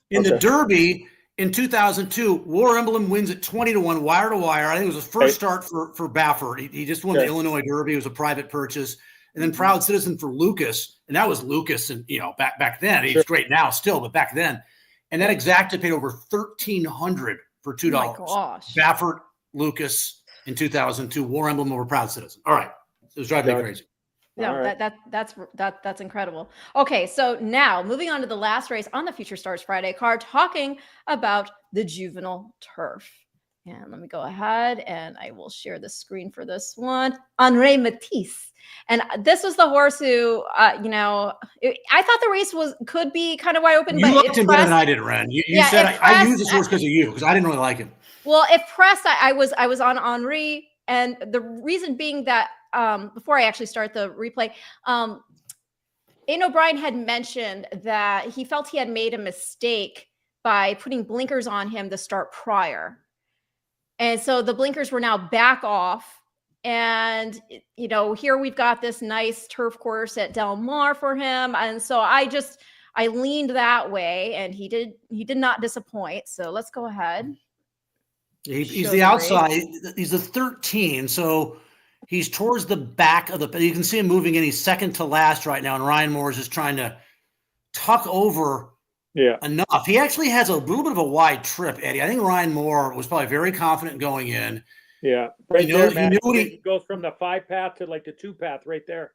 in the Derby in 2002. War Emblem wins at 20-1, wire to wire. I think it was his first start for Baffert. He just won the Illinois Derby. It was a private purchase. And then Proud Citizen for Lucas, and that was Lucas, and back then he's great now still, but back then, and that exacted paid over $1,300 for $2. Oh my gosh. Baffert, Lucas in 2002. War Emblem over Proud Citizen. All right, it was driving me crazy. No, that's incredible. Okay, so now moving on to the last race on the Future Stars Friday card, talking about the Juvenile Turf. And let me go ahead and I will share the screen for this one. Henri Matisse. And this was the horse who, I thought the race could be kind of wide open. You liked him better than I did, Ren. You said I used this horse because of you, because I didn't really like him. Well, if pressed, I was on Henri, and the reason being that before I actually start the replay, Aidan O'Brien had mentioned that he felt he had made a mistake by putting blinkers on him the start prior. And so the blinkers were now back off. And, here we've got this nice turf course at Del Mar for him. And so I leaned that way, and he did not disappoint. So let's go ahead. He's the outside. He's a 13. So he's towards the back of you can see him moving in. He's second to last right now. And Ryan Moore is just trying to tuck over enough. He actually has a little bit of a wide trip, Eddie. I think Ryan Moore was probably very confident going in. Yeah. Right there, man. He goes from the 5-path to like the 2-path right there.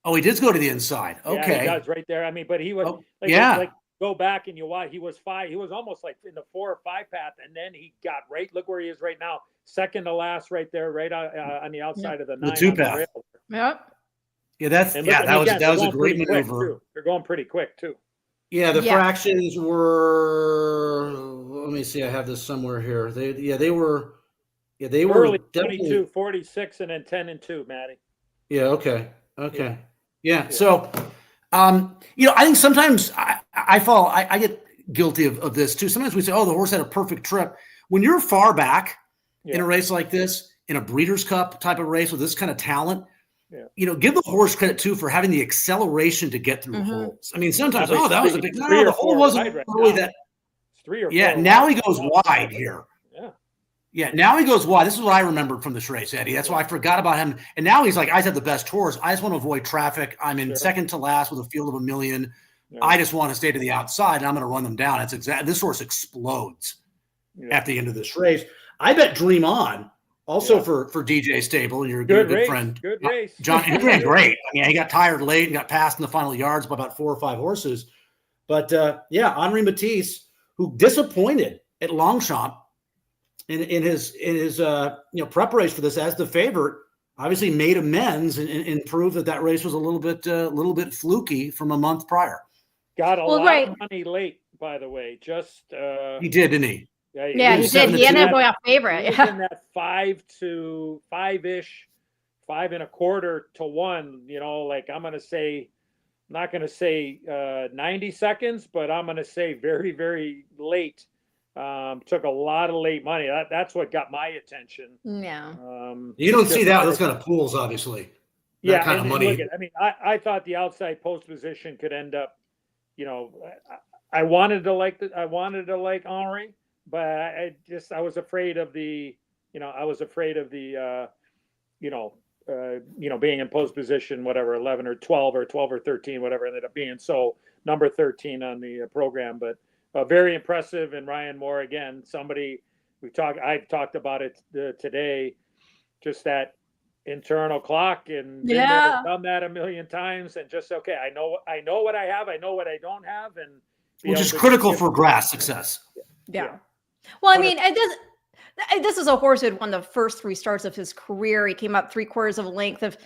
Oh, he did go to the inside. Okay. Yeah, he does right there. I mean, but he was like go back and you watch. He was almost like in the 4 or 5-path, and then he got right. Look where he is right now, second to last, right there, right on the outside of the 9. The 2-path. Yep. Yeah, that was a great maneuver. They're going pretty quick too. Yeah, the fractions were. Let me see. I have this somewhere here. They were early 22, 46, and then 10 and 2, Matty. Yeah. Okay. Yeah. So, I think sometimes I get guilty of this too. Sometimes we say, "Oh, the horse had a perfect trip." When you're far back in a race like this, in a Breeders' Cup type of race with this kind of talent, give the horse credit too for having the acceleration to get through holes. I mean, sometimes that was a big. No, the hole wasn't really that. 3 or 4. Yeah. Now he goes wide here. Yeah, now he goes wide. This is what I remembered from this race, Eddie. That's why I forgot about him. And now he's like, I had the best horse. I just want to avoid traffic. I'm in second to last with a field of 1 million. I just want to stay to the outside, and I'm going to run them down. That's exactly. This horse explodes at the end of this race. I bet Dream On, also for DJ Stable, and your good friend. Good race. John, he ran great. I mean, he got tired late and got passed in the final yards by about 4 or 5 horses. But, Henri Matisse, who disappointed at Longchamp, in his preparation for this as the favorite, obviously made amends and proved that race was a little bit fluky from a month prior. Got a lot of money late, by the way. Just he did, didn't he? Yeah, he did. He ended up going off favorite. Yeah, in that 5-ish, 5 1/4 to 1. Like I'm going to say not going to say 90 seconds, but I'm going to say very, very late. Took a lot of late money. That's what got my attention. Yeah. You don't see that with those kind of pools, obviously. Yeah, kind of money. Look I mean, I thought the outside post position could end up, I wanted to like Henri, but I was afraid of the, being in post position, whatever, 11 or 12 or 12 or 13, whatever it ended up being. So number 13 on the program, but very impressive. And Ryan Moore, again, somebody I've talked about it today, just that internal clock, and been there, done that a million times, and just, okay, I know what I have, I know what I don't have, and which is critical for grass success. Yeah. Well, I mean, this is a horse who had won the first 3 starts of his career. He came up 3/4 of a length of,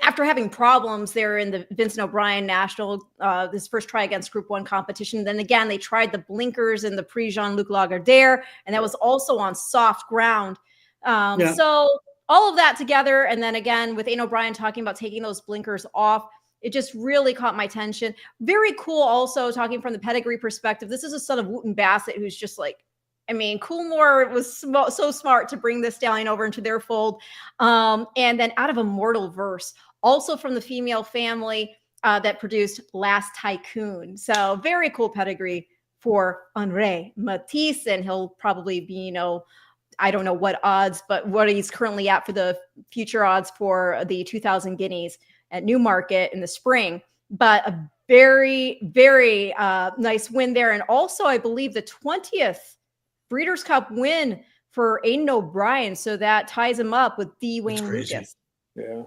after having problems there in the Vincent O'Brien National, this first try against Group 1 competition. Then again, they tried the blinkers in the Prix Jean-Luc Lagardère, and that was also on soft ground. So all of that together, and then again with Ian O'Brien talking about taking those blinkers off, it just really caught my attention. Very cool. Also talking from the pedigree perspective, this is a son of Wooten Bassett, who's just like, Coolmore was so smart to bring this stallion over into their fold. And then out of Immortal Verse, also from the female family that produced Last Tycoon. So very cool pedigree for Henri Matisse, and he'll probably be, I don't know what odds, but what he's currently at for the future odds for the 2000 Guineas at Newmarket in the spring. But a very, very nice win there. And also, I believe the 20th Breeders' Cup win for Aidan O'Brien. So that ties him up with D. Wayne Lucas. Yeah.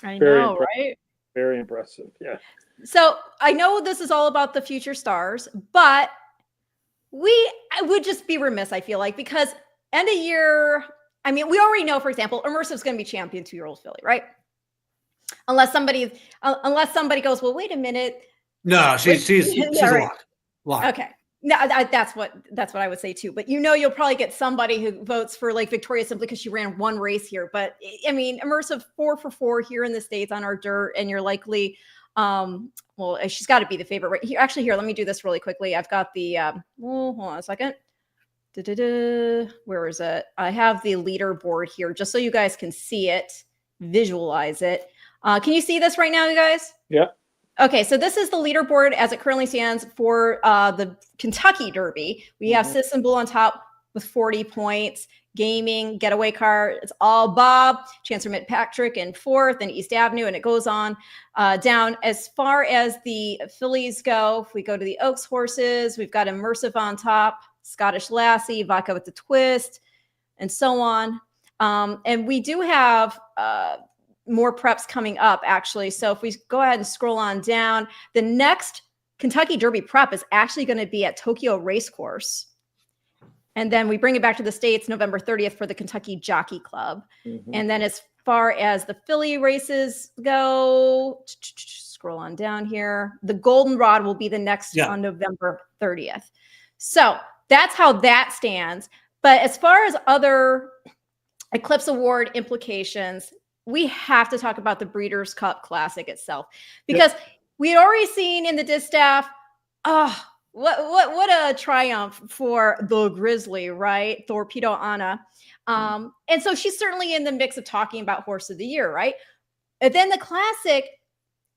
I know, right? Very impressive. Yeah. So I know this is all about the future stars, but I would just be remiss, I feel like, because end of year, we already know, for example, Immersive's going to be champion 2-year-old filly, right? Unless somebody goes, well, wait a minute. No, she's a lock. Okay. No, that's what I would say too. But you'll probably get somebody who votes for like Victoria simply because she ran 1 race here. But Immersive 4 for 4 here in the States on our dirt, and you're likely, she's got to be the favorite, right? Here, let me do this really quickly. I've got the, hold on a second. Where is it? I have the leaderboard here just so you guys can see it, visualize it. Can you see this right now, you guys? Yeah. Okay, so this is the leaderboard as it currently stands for the Kentucky Derby. We have Citizen Bull on top with 40 points. Gaming, Getaway Car, it's all Bob. Chancer Patrick in 4th, and East Avenue, and it goes on down. As far as the fillies go, if we go to the Oaks horses, we've got Immersive on top, Scottish Lassie, Vodka with the Twist, and so on. And we do have more preps coming up, actually. So if we go ahead and scroll on down, the next Kentucky Derby prep is actually going to be at Tokyo Racecourse. And then we bring it back to the States November 30th for the Kentucky Jockey Club. And then as far as the filly races go, scroll on down here, the Goldenrod will be the next on November 30th. So that's how that stands. But as far as other Eclipse Award implications, we have to talk about the Breeders' Cup Classic itself, because we had already seen in the distaff, what a triumph for the Grizzly, right? Torpedo Anna. And so she's certainly in the mix of talking about Horse of the Year, right? And then the Classic,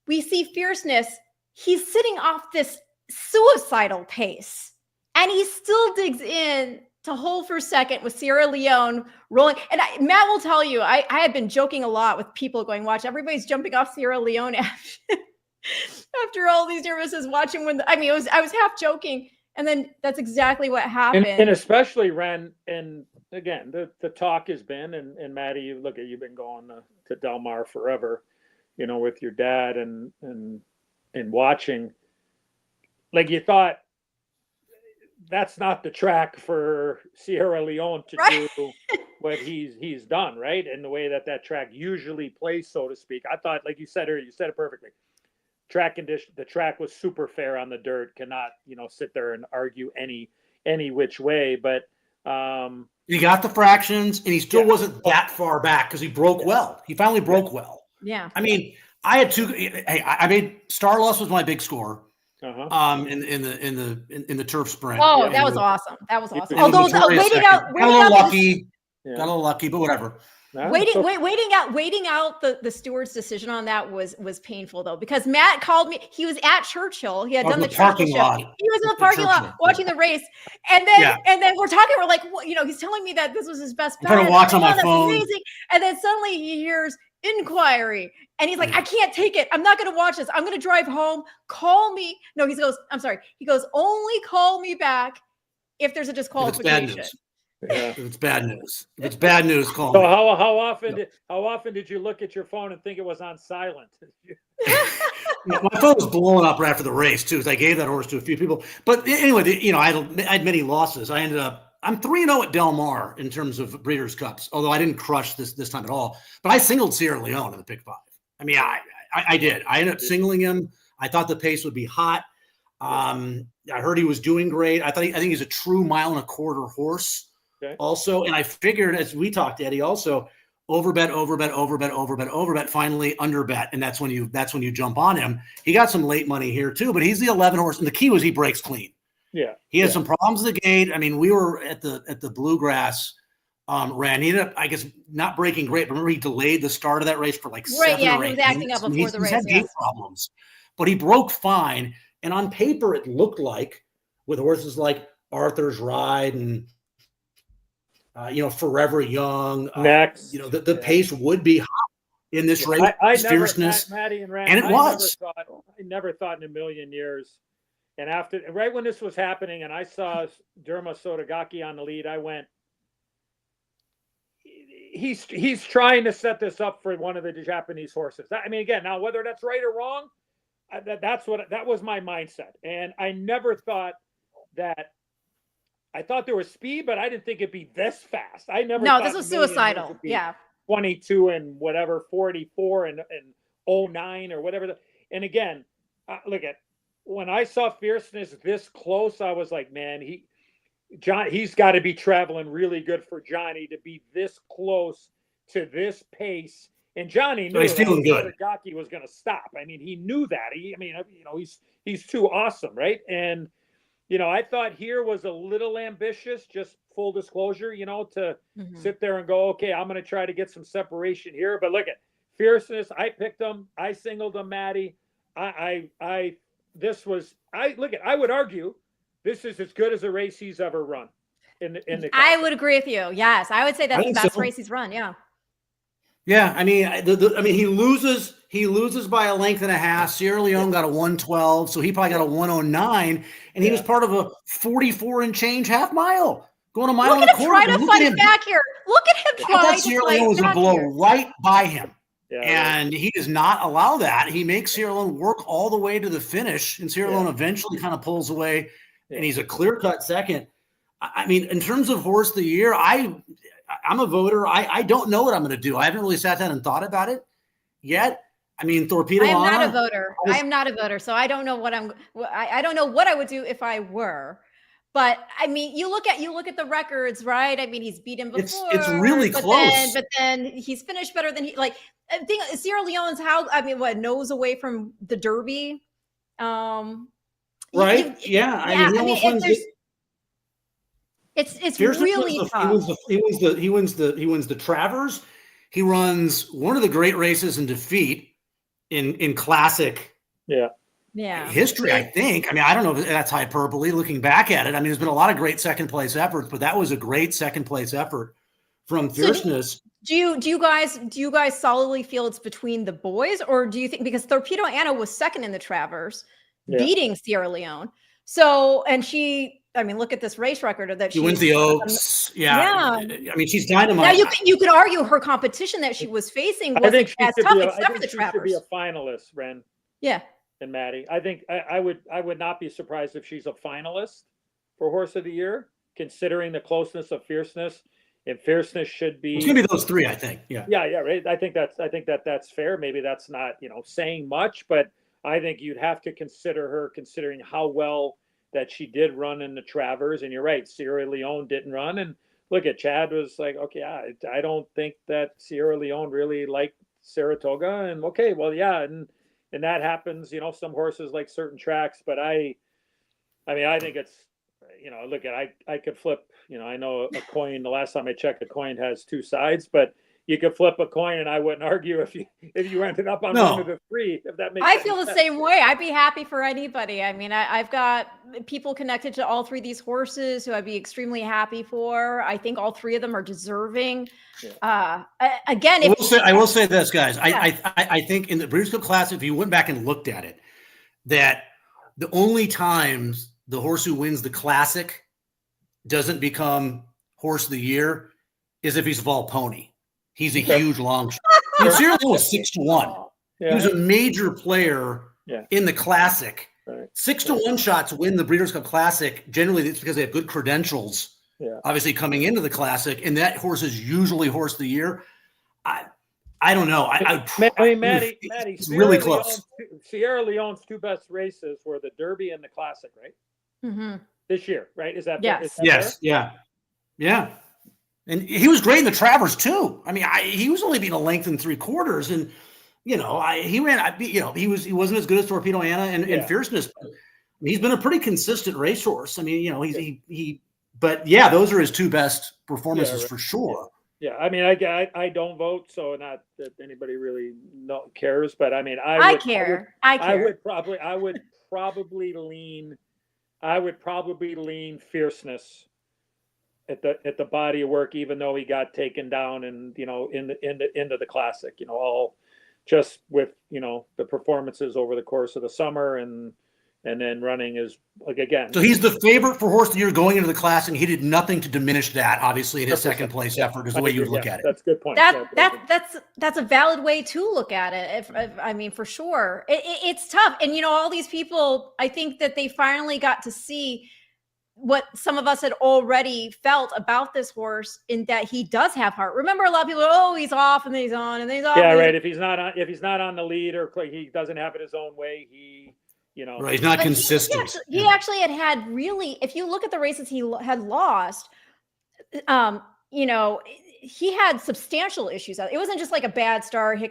we see Fierceness. He's sitting off this suicidal pace, and he still digs in to hold for second with Sierra Leone rolling. And Matt will tell you, I had been joking a lot with people going, watch, everybody's jumping off Sierra Leone after all these years watching I was half joking. And then that's exactly what happened. And especially Ren, and again, the talk has been, and Maddie, you've been going to Del Mar forever, with your dad and watching, like, you thought, that's not the track for Sierra Leone to do what he's done, right? And the way that track usually plays, so to speak. I thought, like you said it perfectly. Track condition, the track was super fair on the dirt. Cannot, sit there and argue any which way. But he got the fractions, and he still wasn't that far back because he broke well. He finally broke well. Yeah. I had two. Hey, I made Starlust was my big score. Uh-huh. In the turf sprint. Oh, that was awesome. That was awesome. And Although waiting out, got a little lucky, but whatever. Waiting out the steward's decision on that was painful though, because Matt called me. He was at Churchill. He had done the parking lot. He was in the parking lot watching the race, and then we're talking. We're like, you know, he's telling me that this was his best bet. I'm trying to watch on my phone. Amazing. And then suddenly he hears inquiry, and he's like, I can't take it. I'm not going to watch this. I'm going to drive home. Call me. No, he goes, I'm sorry. He goes, only call me back if there's a disqualification. If it's bad news. If it's bad news, call me. So how often did you look at your phone and think it was on silent? My phone was blowing up right after the race too, because I gave that horse to a few people. But anyway, you know, I had many losses. I ended up I'm 3-0 at Del Mar in terms of Breeders' Cups, although I didn't crush this time at all. But I singled Sierra Leone in the pick 5. I mean, I did. I ended up singling him. I thought the pace would be hot. I heard he was doing great. I think he's a true 1.25 mile horse. Okay. Also, and I figured, as we talked, Eddie, also overbet, finally underbet, and that's when you jump on him. He got some late money here too, but he's the 11 horse, and the key was he breaks clean. Yeah, he had some problems at the gate. I mean, we were at the Bluegrass. Ran. He ended up, I guess, not breaking great. But remember, he delayed the start of that race for like 7 or 8 he was acting up before the race. He had gate problems, but he broke fine. And on paper, it looked like with horses like Arthur's Ride and Forever Young, next, the pace would be hot in this race. Fierceness, Matty and Ren, and it was. I never thought in a million years. And right when this was happening, and I saw Derma Sotogake on the lead, I went, he's trying to set this up for one of the Japanese horses. I mean, again, now whether that's right or wrong, that was my mindset. And I never thought that. I thought there was speed, but I didn't think it'd be this fast. This was suicidal. Yeah, 22 and whatever, 44 and 09 or whatever. And again, look at when I saw Fierceness this close, I was like, man, he's got to be traveling really good for Johnny to be this close to this pace. And Johnny knew he's feeling good. Gaki was going to stop. I mean, he knew that. He's too awesome, right? And I thought here was a little ambitious. Just full disclosure, to sit there and go, okay, I'm going to try to get some separation here. But look at Fierceness. I picked him. I singled him, Matty. I would argue this is as good as a race he's ever run in the I would agree with you. Yes, I would say that's the best race he's run. Yeah. Yeah, I mean, he loses by a length and a half. Sierra Leone got a 112, so he probably got a 109, and he was part of a 44 and change half mile, going a mile and a quarter. Try to fight back here. Look at him trying to Sierra Leone was going to blow right by him. Yeah, and he does not allow that. He makes Sierra Leone work all the way to the finish, and Sierra Leone eventually kind of pulls away, and he's a clear-cut second. I mean, in terms of horse of the year, I'm a voter. I don't know what I'm going to do. I haven't really sat down and thought about it yet. I mean, Torpedo I am Anna, not a voter. I am not a voter, so I don't know what I don't know what I would do if I were. But I mean, you look at the records, right? I mean, he's beaten before. It's really close. But then he's finished better than I think Sierra Leone's nose away from the Derby. Right? It's really tough. He wins the Travers. He runs one of the great races in defeat in classic history, I think. I mean, I don't know if that's hyperbole looking back at it. I mean, there's been a lot of great second place efforts, but that was a great second place effort from Fierceness. Do you guys solidly feel it's between the boys, or do you think, because Torpedo Anna was second in the Travers, beating Sierra Leone? So, and look at this race record that she wins the Oaks. Yeah. I mean, she's dynamite. Now you could argue her competition that she was facing wasn't as tough, except for the Travers. Should be a finalist, Ren. Yeah. And Matty, I think I would not be surprised if she's a finalist for Horse of the Year, considering the closeness of Fierceness. And Fierceness should be. It's gonna be those three, I think. Yeah. Yeah. Right. I think that's fair. Maybe that's not saying much, but I think you'd have to consider her, considering how well that she did run in the Travers. And you're right, Sierra Leone didn't run. And look at Chad was like, okay, I don't think that Sierra Leone really liked Saratoga, and okay, well, yeah, and that happens. Some horses like certain tracks, but I mean, I think it's, look at, I could flip. I know a coin. The last time I checked, a coin has two sides, but you could flip a coin, and I wouldn't argue if you ended up on one of the three. If that makes I any feel the sense. same way. I'd be happy for anybody. I mean, I've got people connected to all three of these horses who I'd be extremely happy for. I think all three of them are deserving. Yeah. Again, I will say this, guys. Yeah. I think in the Breeders' Cup Classic, if you went back and looked at it, that the only times the horse who wins the Classic doesn't become Horse of the Year is if he's a Vol Pony. He's a huge long shot. Sierra Leone was 6-1. Yeah. He was a major player in the Classic. Right. 6-1 shots win the Breeders' Cup Classic. Generally, it's because they have good credentials. Yeah. Obviously, coming into the Classic, and that horse is usually Horse of the Year. I don't know. I mean, Matty, it's really close. Sierra Leone's two best races were the Derby and the Classic, right? Mm-hmm. This year, right? Is that yes? Yes, fair? Yeah. And he was great in the Travers too. I mean, he was only being a length and 3/4, and he ran. He wasn't as good as Torpedo Anna and Fierceness. But he's been a pretty consistent racehorse. I mean, but yeah, those are his two best performances for sure. Yeah, I mean, I don't vote, so not that anybody really cares. But I mean, I care. I would probably lean Fierceness at the body of work, even though he got taken down and into the Classic, all just with the performances over the course of the summer and then running is like again. So he's the favorite for Horse of the Year going into the Classic, and he did nothing to diminish that. Obviously, in his second place effort is the way you would look at it. That's a good point. That's a valid way to look at it. I mean, for sure, it's tough, and all these people. I think that they finally got to see what some of us had already felt about this horse, in that he does have heart. Remember, a lot of people, he's off and then he's on and then he's off. Yeah, right. If he's not on the lead, or he doesn't have it his own way, right, he's not consistent. He actually had really, if you look at the races he had lost, he had substantial issues. It wasn't just like a bad start. He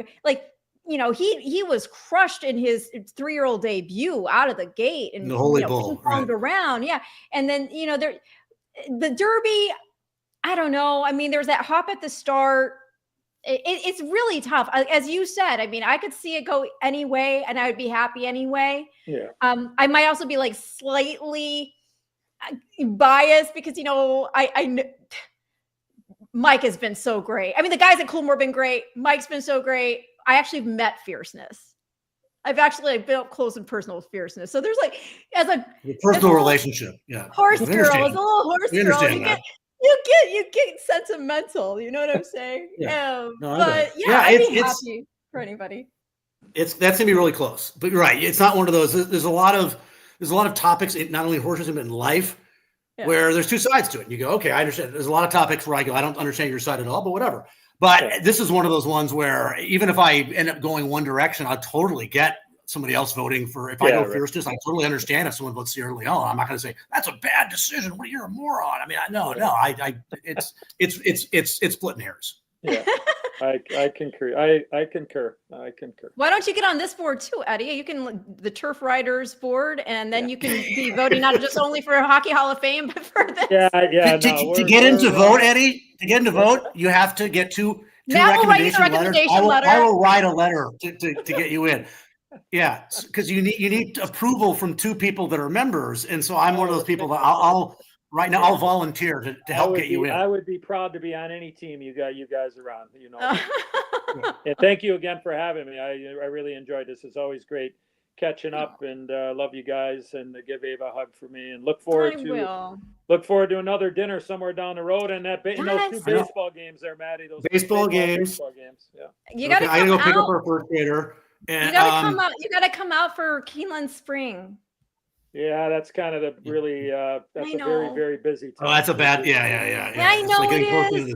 was crushed in his 3-year-old debut out of the gate, and the Holy Bull around. Yeah. And then, the Derby, I don't know. I mean, there's that hop at the start. It's really tough. As you said, I mean, I could see it go any way and I would be happy anyway. Yeah. I might also be like slightly biased because, Mike has been so great. I mean, the guys at Coolmore have been great. Mike's been so great. I actually met Fierceness. I've actually been up close and personal with Fierceness. So there's as a personal relationship. Yeah. Horse girl, as a little horse girl. You get sentimental. You know what I'm saying? Yeah. I'd be happy for anybody. That's gonna be really close. But you're right. It's not one of those. There's a lot of topics, not only in horses but in life, where there's two sides to it. And you go, okay, I understand. There's a lot of topics where I go, I don't understand your side at all, but whatever. But this is one of those ones where even if I end up going one direction, I'll totally get somebody else voting for. If I go Fierceness, I totally understand if someone votes Sierra Leone. I'm not going to say that's a bad decision. What, you're a moron. I mean, it's splitting hairs. Yeah, I concur. I concur. Why don't you get on this board too, Eddie? You can the Turf Riders board, and then you can be voting not just only for Hockey Hall of Fame, but for this. To get into vote, Eddie. To get into vote, you have to get two recommendation letters. I will write a letter to get you in. Yeah, because you need approval from two people that are members, and so I'm one of those people that I'll volunteer to help get you in. I would be proud to be on any team you guys are on. And thank you again for having me. I really enjoyed this. It's always great catching up, and love you guys, and give Ava a hug for me, and look forward to another dinner somewhere down the road, and those two baseball games there, Maddie. Those baseball games. Yeah. You got to I gotta go pick up our first grader. And, you gotta come out. You gotta come out for Keeneland Spring. Yeah, that's kind of the really. That's a very, very busy time. Oh, that's a bad. Yeah. I know it is.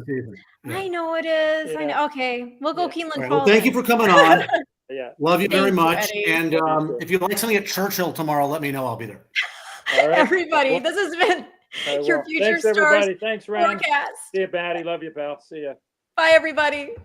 I know it is. Yeah. I know. Okay, we'll go Keeneland. Right, well, thank you for coming on. Yeah, love you very much. Eddie. And if you like something at Churchill tomorrow, let me know. I'll be there. All right. Everybody, this has been your Future Thanks, Stars everybody. Thanks, Ren. Forecast. See you, Patty. Love you, pal. See ya. Bye, everybody.